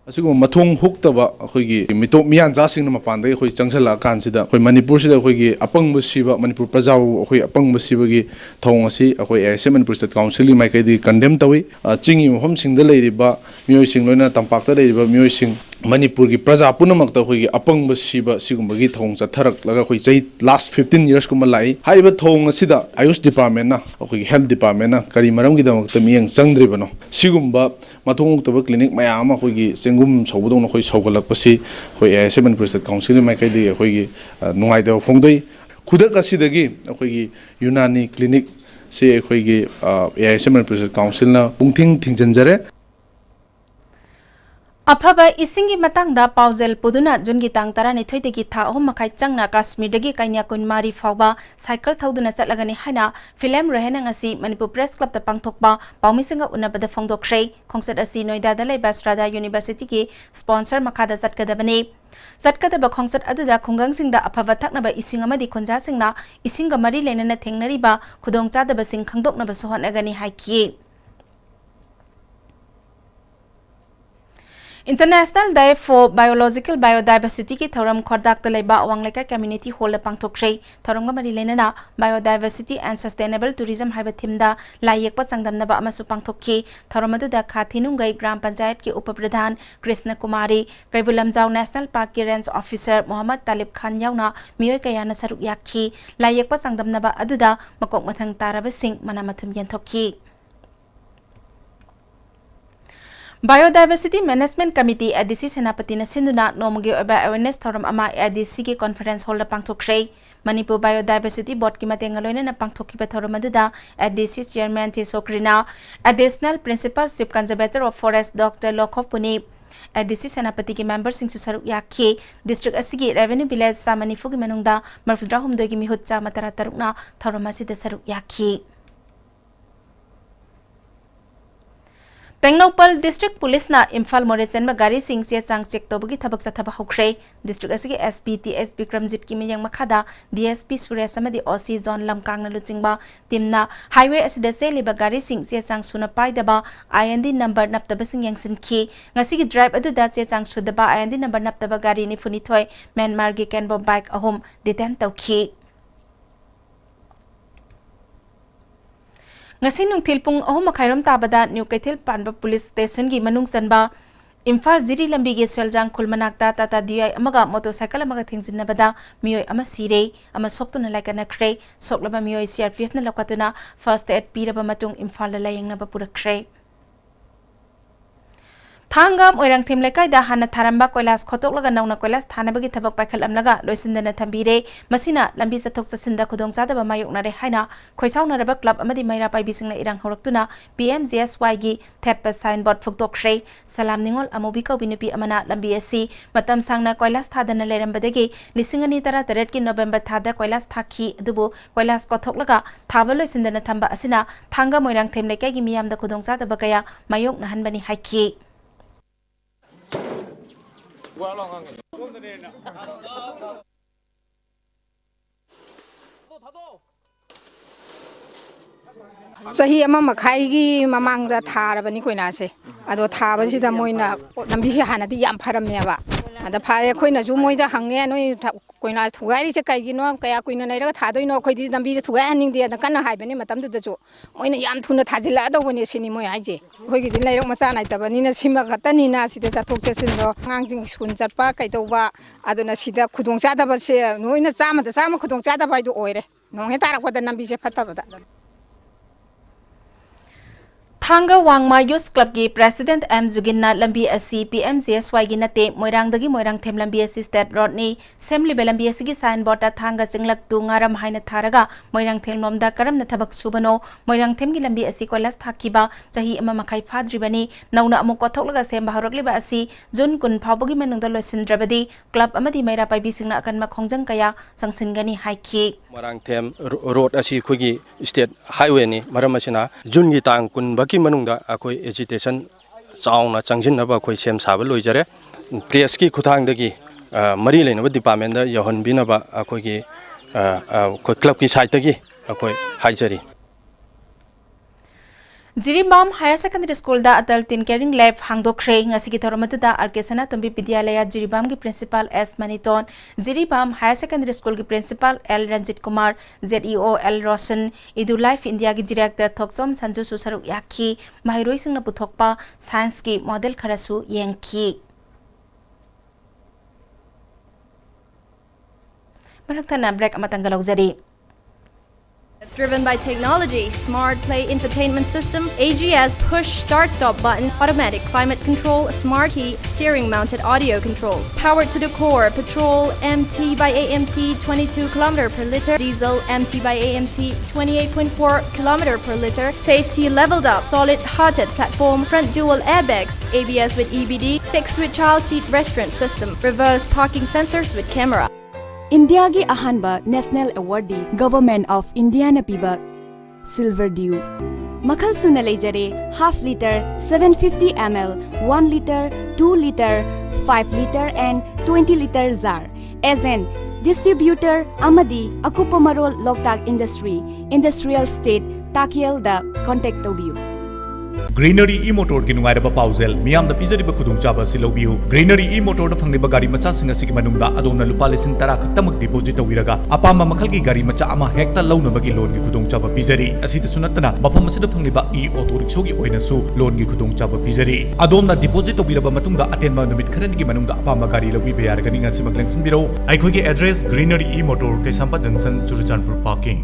Asigo mathong huktaba akhoi mitop miyan jasing na mapanda akhoi changsala kansida akhoi Manipur sida akhoi apang musiba Manipur prajau akhoi apang musiba gi thong asi akhoi ASM Manipur State Council mai kai di condemn tawi chingi mohom singda leiriba mioi sing loina tampakta leiriba mioi sing Manipur gi praja punamak ta akhoi apang musiba sigumba gi thong chatharak laga akhoi chai last 15 years kuma lai haiba thong asida Ayush department na akhoi health department na kari maram gi damak ta miyang changdriba no sigumba mathong huktaba clinic mayam akhoi gi sengum saubudong akhoi saugalak pasi akhoi ASM Manipur State Council mai kai di akhoi gi nungai da phongdoi khudak asidagi akhoi gi Unani clinic se akhoi gi ASM Manipur State Council na pungthing thingjanjare Apaba isingi matangda pausel puduna jungi tang tarani thoidegi tha ahum makai changna Kashmir dagi Kanyakumari fawba cycle thauduna chatlagani haina film rehena ngasi Manipur Press Club ta pangthokpa paumisinga unabada phongdokhrei khongsat asi Noida da leiba Strada University ki sponsor makhada chatkadabani chatkadaba khongsat aduda khungang singda apaba thaknaba ising amadi khonja singna isinga mari lenana thengnariba khudong chadaba sing khangdoknaba sohonagani haiki International Day for Biological Biodiversity ki thoram Khordak ta leba Wangleka Community Hall la pangthokre thoram ga mari lenana Biodiversity and Sustainable Tourism haiba thimda layekpa changdamnaba amasu pangthokki thoram adu da Khathinungai Gram Panchayat ki Upapradhan Krishna Kumari Kaibulamjau National Park ki Range Officer Muhammad Talib Khan yauna miyoi kayana saruk yakhi layekpa changdamnaba adu da makok mathang taraba sing manamathum yenthokki Biodiversity Management Committee ADC Senapati na sinduna nomagi oba awareness thoram ama ADC ki conference hall la pangthokre Manipur Biodiversity Board ki mateng aloina na pangthokki thoram aduda ADC Chairman T Sokrina Additional Principal Chief Conservator of Forest Dr. Lokhov Puni ADC Senapati ki member sing su saruk yakhi district asigi revenue village samanifu ki manungda marfudra humdoi ki mihut cha matara tarukna thoram asida saruk yakhi Tengnopal District Police na Imphal Morechen ma gari sing se chang check tobagi thabak sa thaba hokre district asigi SPTS Bikramjit ki miyang makhada DSP Suresh amadi OC John Lamkang na luchingba timna highway asida se liba gari sing se chang suna paidaba IND number naptaba sing yangsin ki ngasigi drive adu da se chang sudaba IND number naptaba gari ni funi thoi Myanmar gi Canbo bike ahom detain tawki ngasi nungthil pung ahum makhairam tabada New Kaithil Panba Police Station gi manung sanba Imphal Jiri lambi gi Seljang Khulmanakta Tata DI amaga motorcycle amaga thingjinnabada miyoi ama sire ama soktuna laikana khre soklaba miyoi CRPF na lokatuna first aid piraba matung Imphal la layengnaba purakre Thangam oirang thim lekai da hana tharamba koilas khotok laga nauna koilas thanabagi thabak pakhal amlaga loisindana thambire masina lambi chathok chasinda khudong chadaba mayokna re haina khoisauna raba club amadi maira pai bisingna irang horaktuna PMJSY gi thetpa signboard phukdokre salam ningol amobi ko binupi amana lambi asi matam sangna koilas thadana lerambadagi lisingani tara taret ki November thada koilas thakhi adubu koilas kothok laga thaba loisindana thamba asina thangam oirang thim lekai gi miyamda khudong chadaba kaya mayokna hanbani haiki Sahi ama makhai gi mamang da tharabani koina se ado thabasi da moina nambi se hanadi yam pharamya ba ada phare khoina ju moida hange noi koina thugai se kai gi no kaya koina nei ra thadoi no khoi di nambi se thugai aning de da kana haibani matam du da ju moina yam thuna thajila da boni sini moi haije khoi gi din lai rok macha nai tabani na sima gatani na sida cha thok che sin do ngang skun chatpa kai to ba aduna sida khudong cha da ba se noina chama da chama khudong cha da bai du oire nong he tarak da nambi se phata ba da Thanga Wangma Youth Club ki President M Juginna lambi asi PMJSY gi nate moirang dagi moirang them lambi asi state road ni semli belambi asi gi signboard ta thanga jinglak tu ngaram haina tharaga moirang them lomda karam na thabak subano moirang them gi lambi asi kolas thakiba chahi ama makai phadribani nauna amu kothok laga semba horokliba asi jun kun phawbagi menungda loisindrabadi club amadi maira pai bisingna akan ma khongjang kaya sangsingani haiki moirang them road asi khogi state highway ni maram asina jun gi tang kun baki manungda akoi agitation chauna changjin naba akoi sem saba loijare press ki khuthang dagi mari leina ba department da yohon binaba akoi gi ko club ki side dagi akoi haijari Jiribam Higher Secondary School da Atal Tin Caring Lab hangdokre ngasi ki thoramatu da Arkesana Tumbi Vidyalaya Jiribam ki principal S Maniton Jiribam Higher Secondary School ki principal L Ranjit Kumar ZEO L Roshan Idu Life India ki director Thoksom Sanju Susaruk Yakhi Mahiroi singna puthokpa science ki model kharasu yengki Maraktana break amatangalok jari Driven by technology, smart play infotainment system, AGS push start-stop button, automatic climate control, smart heat, steering mounted audio control. Powered to the core, petrol MT by AMT 22 km per liter, diesel MT by AMT 28.4 km per liter, safety leveled up, solid hearted platform, front dual airbags, ABS with EBD, fixed with child seat restraint system, reverse parking sensors with camera. India gi ahanba National Awardee Government of India na piba Silver Dew. Makhal suna leijare half liter, 750 ml, 1 liter, 2 liter, 5 liter and 20 liter jar. As an distributor amadi Akupamarol Loktak Industry, Industrial State Takiel da contact to view. Greenery e-motor ki nungairaba pausel miyam da pijariba khudungchaba silobiu Greenery e-motor da fangliba gari macha singa sigi manungda adona lupa lesing tara khaktamak deposit tawiraga apama makhal ki gari macha ama hekta launabagi loan ki khudungchaba pijari asita sunatana mafam asida fangliba e-auto rickshaw ki oina su loan ki khudungchaba pijari adona deposit tawiraba matungda atenba numit kharani ki manungda apama gari lawi bayaragani ngasi maglengsin biro aikhoi ki address Greenery e-motor Kaisampa Junction Churuchanpur parking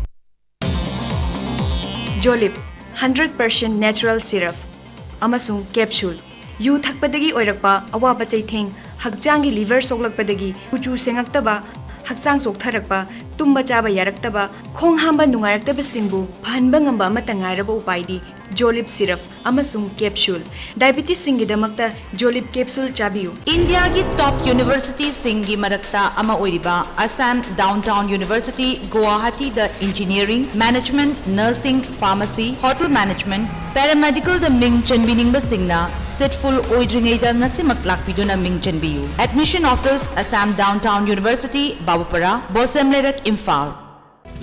Jolip 100% natural syrup amasung capsule yu thakpadagi oirakpa awaba chaitheng hakjangi liver soklakpadagi uchu sengaktaba haksang soktharakpa tumba chaba yaraktaba khong hamba nungaraktaba singbu phanba ngamba matangairaba upaidi Jolip syrup amasung capsule diabetes singidamakta Jolip capsule chabiu India ki top university singi marakta ama oiriba Assam Downtown University Guwahati the engineering management nursing pharmacy hotel management paramedical the ming chanbining ba singna setful oidringai da ngasimak lakpiduna ming chanbiu admission office Assam Downtown University Babupara Bosemlerak Imphal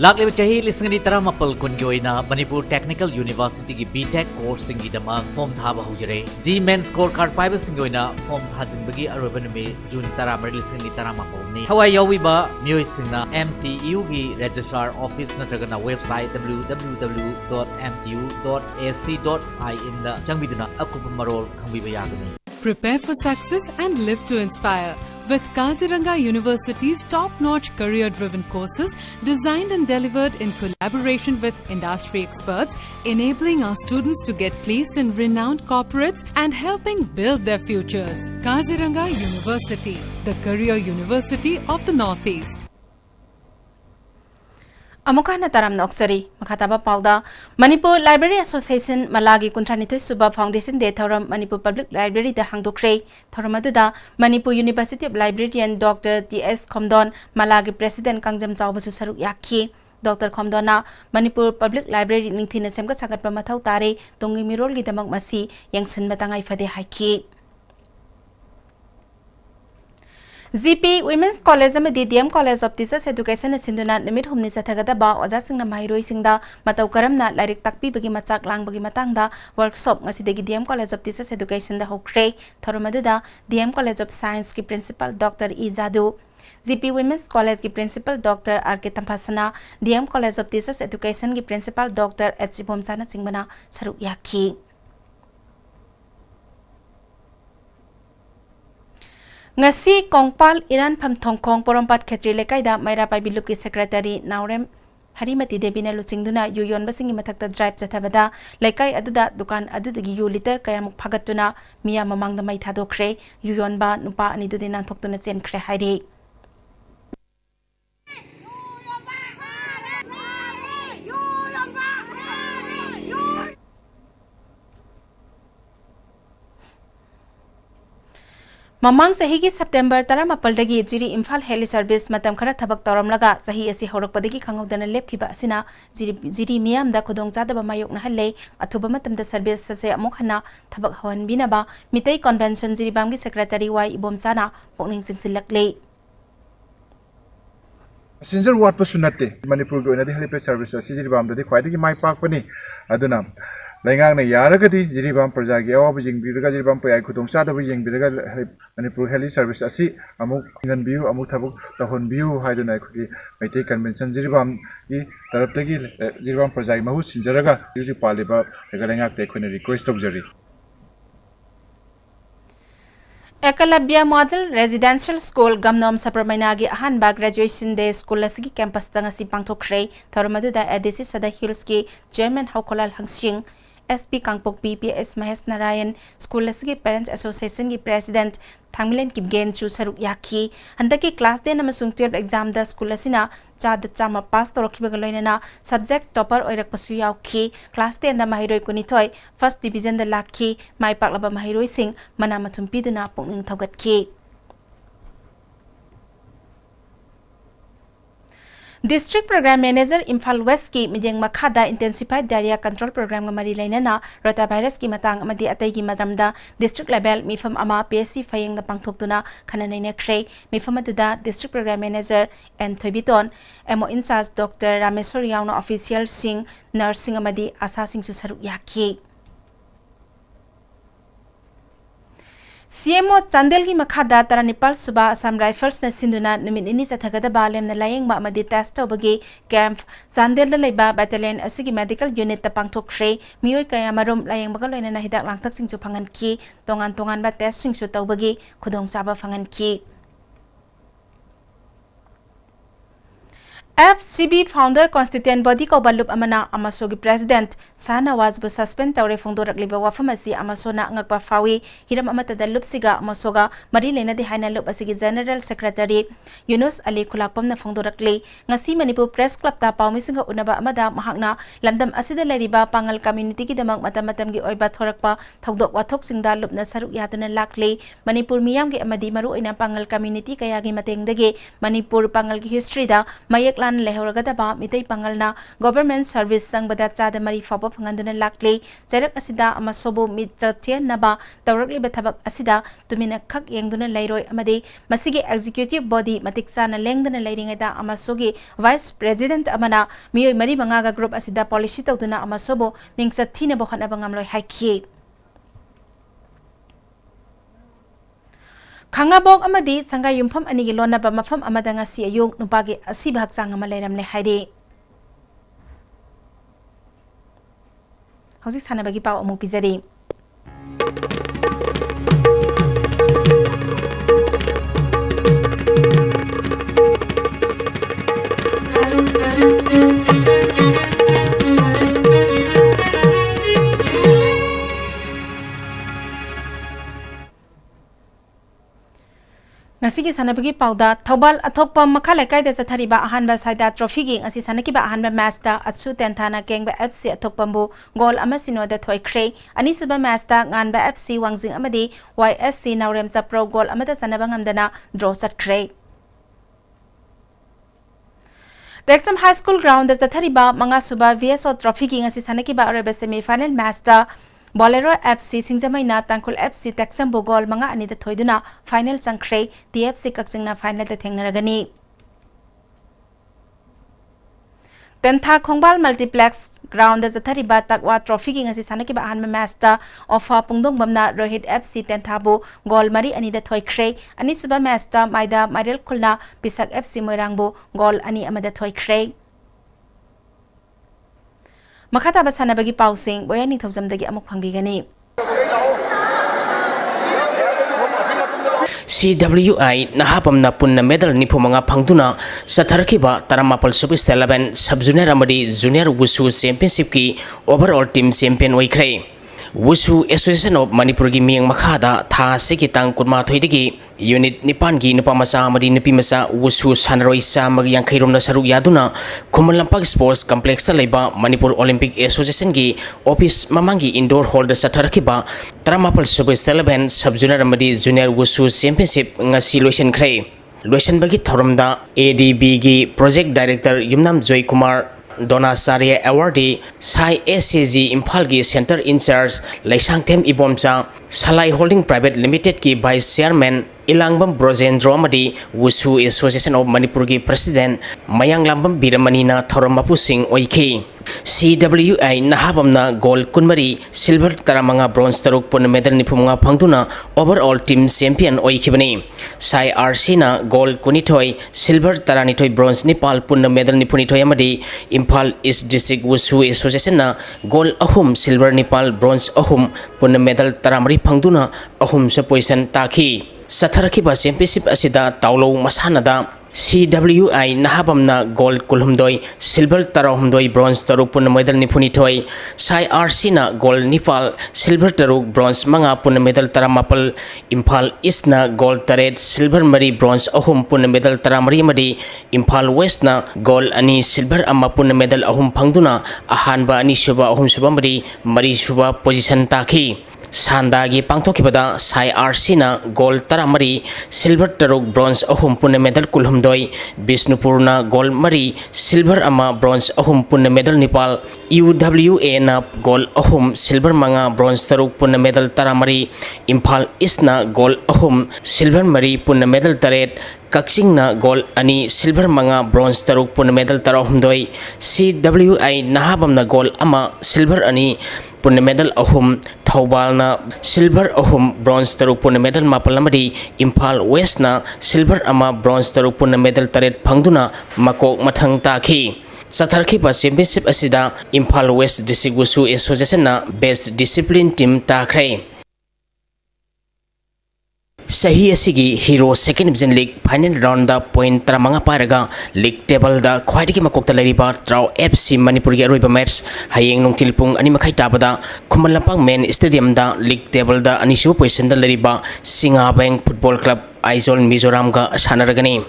Lakli chahi lisngani tara mapal kun goina Manipur Technical University ki BTech course singi damang form thaba hujare G men scorecard paiba singoina form thajin bagi arobanu June tara mar lisngani tara mapal ni hawai yawi ba myoi singna MTU ki registrar office natragana website www.mtu.ac.in da changbiduna akuba marol khangbiba yagani Prepare for success and live to inspire with Kaziranga University's top-notch career-driven courses designed and delivered in collaboration with industry experts, enabling our students to get placed in renowned corporates and helping build their futures. Kaziranga University, the career university of the Northeast. Amukana taram noksari makataba pauda Manipur Library Association malagi kuntranitoi suba foundation de thoram Manipur Public Library da hangdokre thoram aduda Manipur University of Librarian Dr. T.S. Khomdon malagi president kangjam chawbasu saruk yakhi Dr. Khomdona Manipur Public Library ningthina semga sagatpa mathau tare tungi mirol gi damak masi yangsun matangai fade haiki GP Women's College amadi DM College of Teachers Education sinduna nimit humni chathagada ba oja singna mairoi singda matau karamna lairik takpi bagi machak lang bagi matangda workshop ngasidagi DM College of Teachers Education da hokre thoromaduda DM College of Science ki principal Dr. E Jadu GP Women's College ki principal Dr. R.K. Tampasana DM College of Teachers Education ki principal Dr. H. Bomsana Singbana saruk yakhi Ngasi Kongpal Iran Pham Thongkhong Porompat Khetri Lekaida Maira Paibilup ki secretary Naurem Harimati Debina Luchingduna Yuyon Basingi Mathakta drive Chathabada Lekai Aduda Dukan Adudagi yu liter Kayamuk Phagatuna Miya Mamangda Mai Thadokre Yuyon ba Nupa Anidudi Nanthokuna Chenkre Hairi Mamang sahi ki September tara mapaldagi jiri Imphal Heli Service matam khara thabak tawramlaga sahi asi horakpadagi khangawdana lepkiba asina jiri miyam da khudong chadaba mayok na halle athuba matam da service sase amuk hana thabak hawan binaba mitai convention jiri bamgi secretary Y Ibomchana pokning singsilakle Sinjar wat pa sunate Manipur go na di Heli Service asi jiri bam da di khwaidagi mai pak pani aduna Laingang na yaragadi jiribam projagi awa bijing biraga jiribam payai khudong chadaba jing biraga Manipur Heli Service asi amuk ngan biu amuk thabuk tahon biu haiduna khudi maitai convention jiribam gi taraptagi jiribam projagi mahu sinjaraga yuji paliba legalengak te khone request tawjari Ekalabya Model Residential School Gamnom Sapramainagi Ahanba Graduation Day School Asigi Campus Tangasi Pangtokre Tharamaduda Adesi Sada Hills ki Chairman Haukolal Hangsing SP Kangpok PPS Mahesh Narayan School Asigi Parents Association ki President Thangmilen Kimgen Chu Saruk Yakhi Handaki class day namasung 12 exam da school asina chad chama pass torokibagaloinana subject topper oirak pasu yaukhi class day da mahiroi kunithoi first division da lakhi mai paklaba mahiroi sing manamathum piduna pongning thogatki District Program Manager Imphal West ki Mijeng Makhada Intensified Diarrhea Control Program ngamari lainana rotavirus ki matang amadi atai gi madramda district level mifam ama PSC fayeng na pangthoktuna khananaina khrei mifam aduda District Program Manager N Thobiton MO in charge Dr. Rameswar Yauna official sing nursing amadi asa sing su saruk yakhi CMO Chandel gi makhada taranipal suba Assam Rifles na sinduna numit ini sathagada balem na layeng ma amadi test tawbagi camp Chandel da leiba battalion asigi medical unit ta pangthokre mioi kaya marum layeng bagal loina na hidak langtak singchu phangan ki tongan ba test singchu tawbagi khudong saba phangan ki FCB founder constituent body ko balup amana amasogi president sana wazbu suspend tawre phongdorak liba wafamasi amasona ngakpa fawi hiram amata dalup siga amasoga mari lena di haina lup asigi general secretary Yunus Ali Khulakpam na phongdorak le ngasi Manipur press club ta pawmisinga unaba amada mahakna lamdam asida leriba pangal community ki damang matam gi oiba thorakpa thogdok wathok singda lup na saruk yaduna lakle Manipur miyam gi amadi maru ina pangal community kaya gi matengdage Manipur pangal gi history da mayak lan lehorgadaba mitei pangalna government service sangbada chada mari faba phanganduna lakle jarak asida amasobo mitchathian naba tawrakli bathabak asida tumina khak yengduna leiroi amade masigi executive body matiksana lengdana leiringada amasogi vice president amana mioi mari bangaga group asida policy tawduna amasobo mingsathina bohana bangamloi haiki Khangabok amadi sangai yumpham anigi lonaba mafam amada ngasi ayung nupagi asiba hakchang ama leiramle haide Hauzik sanabagi paw amu pizari Nasigi sanabagi pauda Thobal athokpa makhala kaida sathariba ahanba saida trophy gi asi sanakiba ahanba match ta atsu tenthana kengba FC athokpambu goal ama sinoda thoikre ani suba match ta nganba FC wangjing amadi YSC Naurem Chapro goal amata sanaba ngamdana draw satkre Texam High School ground da sathariba manga suba VSO trophy gi asi sanakiba areba semi final match ta Bolero FC Singjamaina Tangkul FC Texam Bogol manga ani da thoiduna final changkre TFC Kaksingna final da thengnaragani Tentha Khongbal Multiplex ground da zathariba takwa trophy gi ngasi sanaki ba hanma match ta ofa pungdong bamna Rohit FC Tentha bu gol mari ani da thoikre ani suba match ta maida Mairel Khulna Pisak FC Moirang bu gol ani amada thoikre Makata basana bagi pausing boyani thawjamdagi amuk phangbigani CWI nahapamna punna medal nipumanga phangduna satharkiba taramapal subis 11 sub junior amadi junior wushu championship ki overall team champion oikhre Wushu Association of Manipur gi miyang makhada tha siki tang kunma thoidagi unit nipan gi nupa masa amadi nupi masa wushu sanaroi sa mag yankhairom na saruk yaduna Khuman Lampak Sports Complex ta leiba Manipur Olympic Association gi office mamangi indoor hall da satharkiba taramapal subis 11 sub junior amadi junior wushu championship ngasi loisen khre loisen bagi thoramda ADB gi project director Yumnam Joy Kumar Donasarya Awardee Sai SCG Imphal gi Center in charge Laisangthem Ibomcha Salai Holding Private Limited ki Vice Chairman Ilangbam Brojendro Amadi Wushu Association of Manipur gi President Mayanglambam Biramani na Thoramapu Singh oikhi CWI nahabamna gold kunmari silver taramanga bronze taruk pun medal nipumanga phangduna overall team champion oikhibani Sai RC na gold kunithoi silver taranithoi bronze nipal pun medal nipunithoi amadi Imphal East District Wushu Association na gold ahum silver nipal bronze ahum pun medal taramari phangduna ahum sa position takhi satharakhiba championship asida taulo masanada CWI nahabamna gold kulhumdoi silver tarahumdoi bronze taruk pun medal nipunithoi Sai RC na gold nipal silver taruk bronze manga pun medal taramapal Imphal East na gold taret silver mari bronze ahum pun medal taramari madi Imphal West na gold ani silver amma pun medal ahum phangduna ahanba ani suba ahum suba mari suba position takhi Sandagi pangthokibada Sai RC na gold taramari silver taruk bronze ahum pun medal kulhumdoi Bisnupur na gold mari silver ama bronze ahum pun medal nipal UWA na gold ahum silver manga bronze taruk pun medal taramari Imphal East na gold ahum silver mari pun medal taret Kaksing na gold ani silver manga bronze taruk pun medal tarahumdoi CWI nahabam na gold ama silver ani punna medal ahum, Thaubalna silver ahum, bronze taruk punna medal mapalamadi, Impal West na silver ama bronze taruk punna medal taret phangduna makok mathang taki. Satharkipa championship asida Impal West District Wusu Association na best discipline team takrai. Sahi asigi hero second division league final round da point taramanga paraga league table da khwaidiki makokta leriba Trau FC Manipur gi aroiba match hayeng nongtil pung ani makhai tabada Khumalampang main stadium da league table da anisubu position da leriba Singa Bank Football Club Aizol Mizoram ga sanaragani.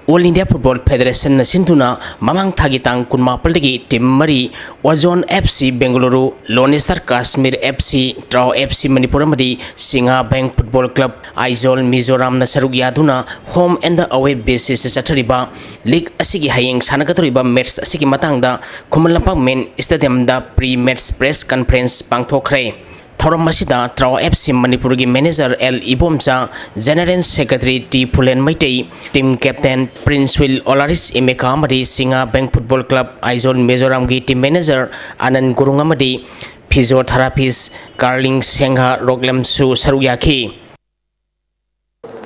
All India Football Federation na sinduna mamang thagitang kunmapaldagi team mari Wazon FC Bengaluru, Lone Star Kashmir FC, Trau FC Manipur amadi Singa Bank Football Club Aizol Mizoram na saruk yaduna home and the away basis chathariba league asigi hayeng sanagatoriba match asigi matangda Khumalampang main stadium da pre-match press conference pangthokre. Thoram masida Trau FC Manipur gi manager L Ibomcha, General Secretary T Pulen Maitei, team captain Prince Will Olaris Emeka amadi Singa Bank Football Club Aizol Mizoram gi team manager Anand Gurung amadi physiotherapist Carling Sengha Roglam Su Saruyaki.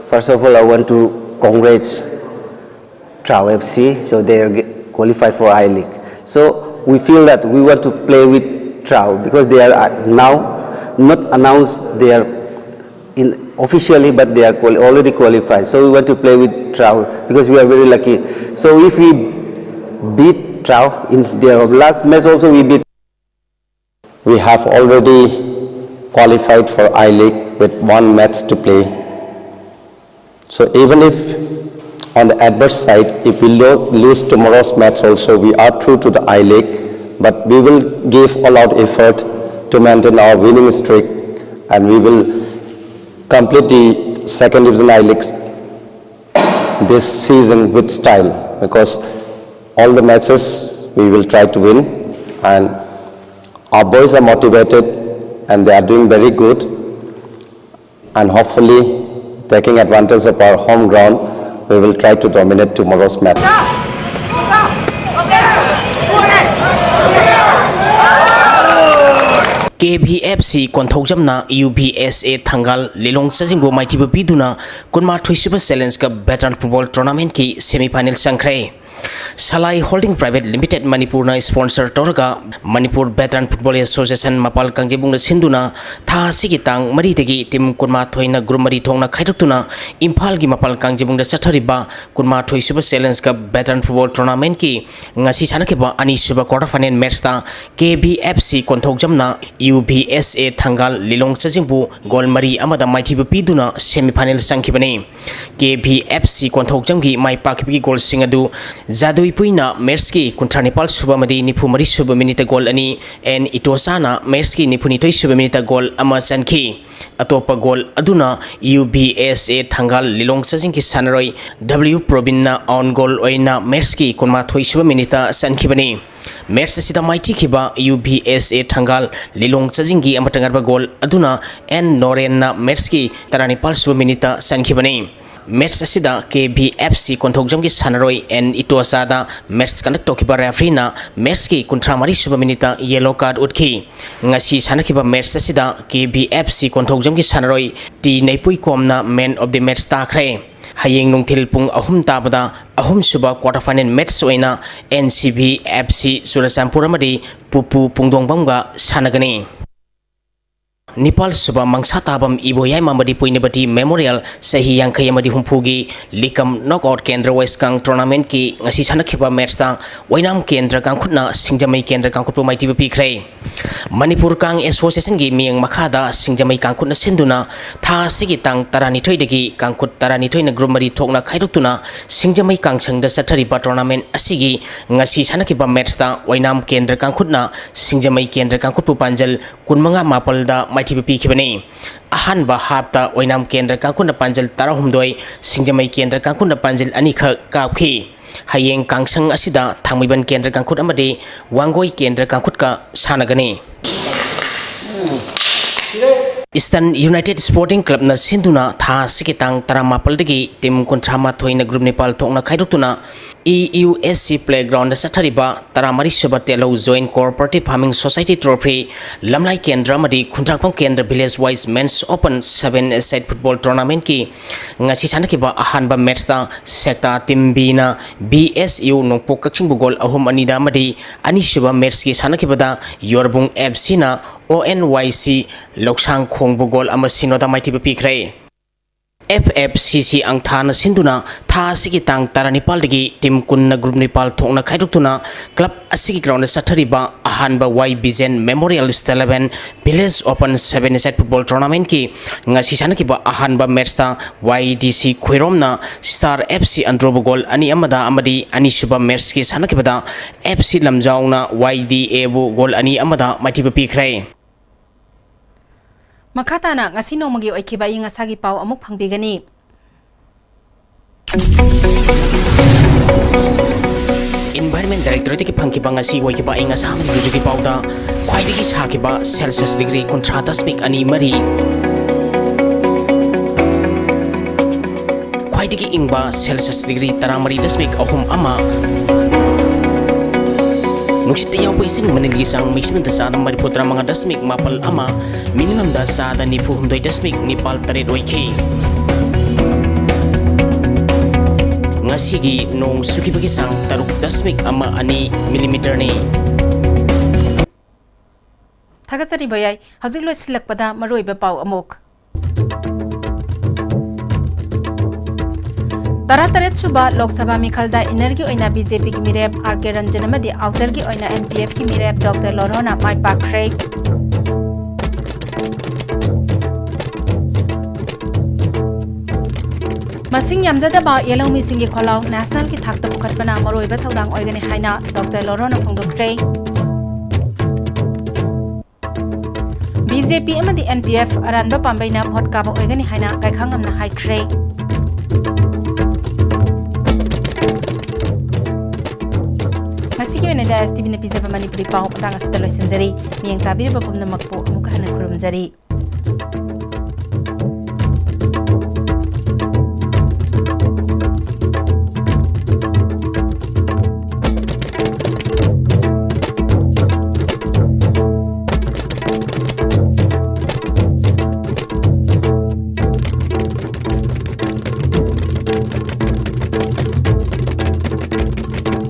First of all, I want to congratulate Trau FC, so they are qualified for I League. So we feel that we want to play with Trau because they are now not announced they are in officially, but they are already qualified. So we want to play with Trau because we are very lucky. So if we beat Trau in their last match, also we beat. We have already qualified for I League with one match to play. So even if on the adverse side, if we lose tomorrow's match also, we are through to the I League, but we will give all out effort to maintain our winning streak, and we will complete the second division I League this season with style, because all the matches we will try to win, and our boys are motivated and they are doing very good, and hopefully taking advantage of our home ground, we will try to dominate tomorrow's match. KBFC Konthojamna UBSA Thangal Lilong Sajingbo Maitibu Biduna Kunma Thuisuba Challenge ka Veteran Football Tournament ki semi-final sangkhre. Salai Holding Private Limited Manipur na sponsor torga Manipur Veteran Football Association Mapal Kangjebung na sinduna tha sigi tang mari tegi team kunma thoina group mari thongna khaidoktuna Imphal gi Mapal Kangjebung da chathariba kunma thoisuba challenge ka Veteran Football Tournament ki ngasi sanakeba ani suba quarter final match ta KBFC Konthokjamna UBSA Thangal Lilong Chajingbu goal mari amada maithibu piduna semi final sangkhibani. KBFC Konthokjam gi mai pakhibi goal singadu Zadui Puina Merski Kuntranipal Subamadi Nipumari Subaminita goal ani and Itosana Merski Nipunitoi Subaminita goal ama sanki. Atopa goal aduna UBSA Thangal Lilong Chajingki Sanaroi W Probinna on goal oina Merski Kunmathoi Subaminita sankibani. Match asida maiti kiba UBSA Thangal Lilong Chajinggi amatangarba goal aduna N Norenna Merski Taranipal Subaminita sankibani. Match asida KBFC Konthokjamgi Sanaroi and Itosada match conduct tokiba referee na match ki kuntramari suba minita yellow card utki ngasi sanakiba match asida KBFC Konthokjamgi Sanaroi T Naipui komna man of the match takre. Hayeng nungtil pung ahum tabada ahum suba quarter final match oina NCB FC Surasampur amadi Pupu Pungdongbamga sanagani. Nepal Suba Mangsa Tabam Iboyai Mamadi Puinabati Memorial Sahi Yankay Amadi Humpugi Likam Knockout Kendra West Kang Tournament Ki Ngasi Sanakipa Match Ta Wainam Kendra Kangkutna Singjamai Kendra Kangkutpu Mai TV Kray Manipur Kang Association Gi Miang Makada Singjamai Kangkutna Sinduna Tha Sigi Tang Taranitoi Degi Kangkut Taranitoi na Grumari Thokna Khaidoktuna Singjamai Kangchang da Sathariba Tournament Asigi Ngasi Sanakipa Match Ta Wainam Kendra Kangkutna Singjamai Kendra Kangkutpu Panjal Kunmanga Mapal da TPP kibani ahan ba hapta oinam kendra kangkuna panjal tarahumdoi singjamai kendra kangkuna panjal anikha kapki hayeng kangsang asida thangmiban kendra kangkut amade wangoi kendra kangkut ka sanagani. Eastern United Sporting Club na sinduna tha sikitang taramapal degi tim kontrama thoina group Nepal thokna khaidoktuna EUSC Playground Satariba, Taramari Subatelo Joint Cooperative Farming Society Trophy, Lamlai Kendra Madi, Kuntakong Kendra Village Wise Men's Open 7-a-side Football Tournament Ki, Ngasi Sanakiba Ahanba Metsta, Sekta Timbina, BSU Nongpo Kaching Bugol Ahum Anida Madi, Anishiba Merski Sanakibada, Yorbung Ebsina, ONYC, Loksang Kong Bugol Amasino da Mighty Pikre. FFCC ang thana sinduna tha asigi tang taranipal digi tim kunna group nipal thongna khaiduktuna club asigi ground sathariba ahanba Y Bizen Memorial 11 Village Open 7-a-side football tournament ki ngasi sanakiba ahanba match ta YDC Khoiromna Star FC Androbugol ani amada amadi ani suba match ki sanakibada FC Lamjauna YDA bu gol ani amada matiba pikrai Makatana ngasi nongmagi oikiba inga sagi pau amuk pangbigani. Environment Directorate ki phangkiba ngasi oikiba inga samni rujuki pauda khwaidigi sakiba Celsius degree 30.2 ani mari khwaidigi ingba Celsius degree 30.3 ama Nuksit yaw po isang manilisang maximum dasada mariputra mga dasmik mapal ama minimum dasada ni puhumdoy dasmik ni paltarid oike nga sige nung sukibagisang taruk dasmik ama ani millimeter ni Tagasari bayay hauzik loy silak pada maroy bapaw amok Tarataret suba Lok Sabha Mikhalda Energy oina BJP ki mirep RK Ranjan amadi outer ki oina NPF ki mirep Dr. Lorhona Mai Pakre Masing yamjada ba yelong mi singi kholaw national ki thakta pukhatpana maroi ba thodang oigani haina Dr. Lorhona phongdokre BJP amadi NPF aranba pambaina bhot ka ba oigani haina kaikhangamna haikre Ngasiki wena da STV na pizza pa manipuri pao patang asita loisinjari miyang tabiri ba pumna magpo amuka hanan kurumjari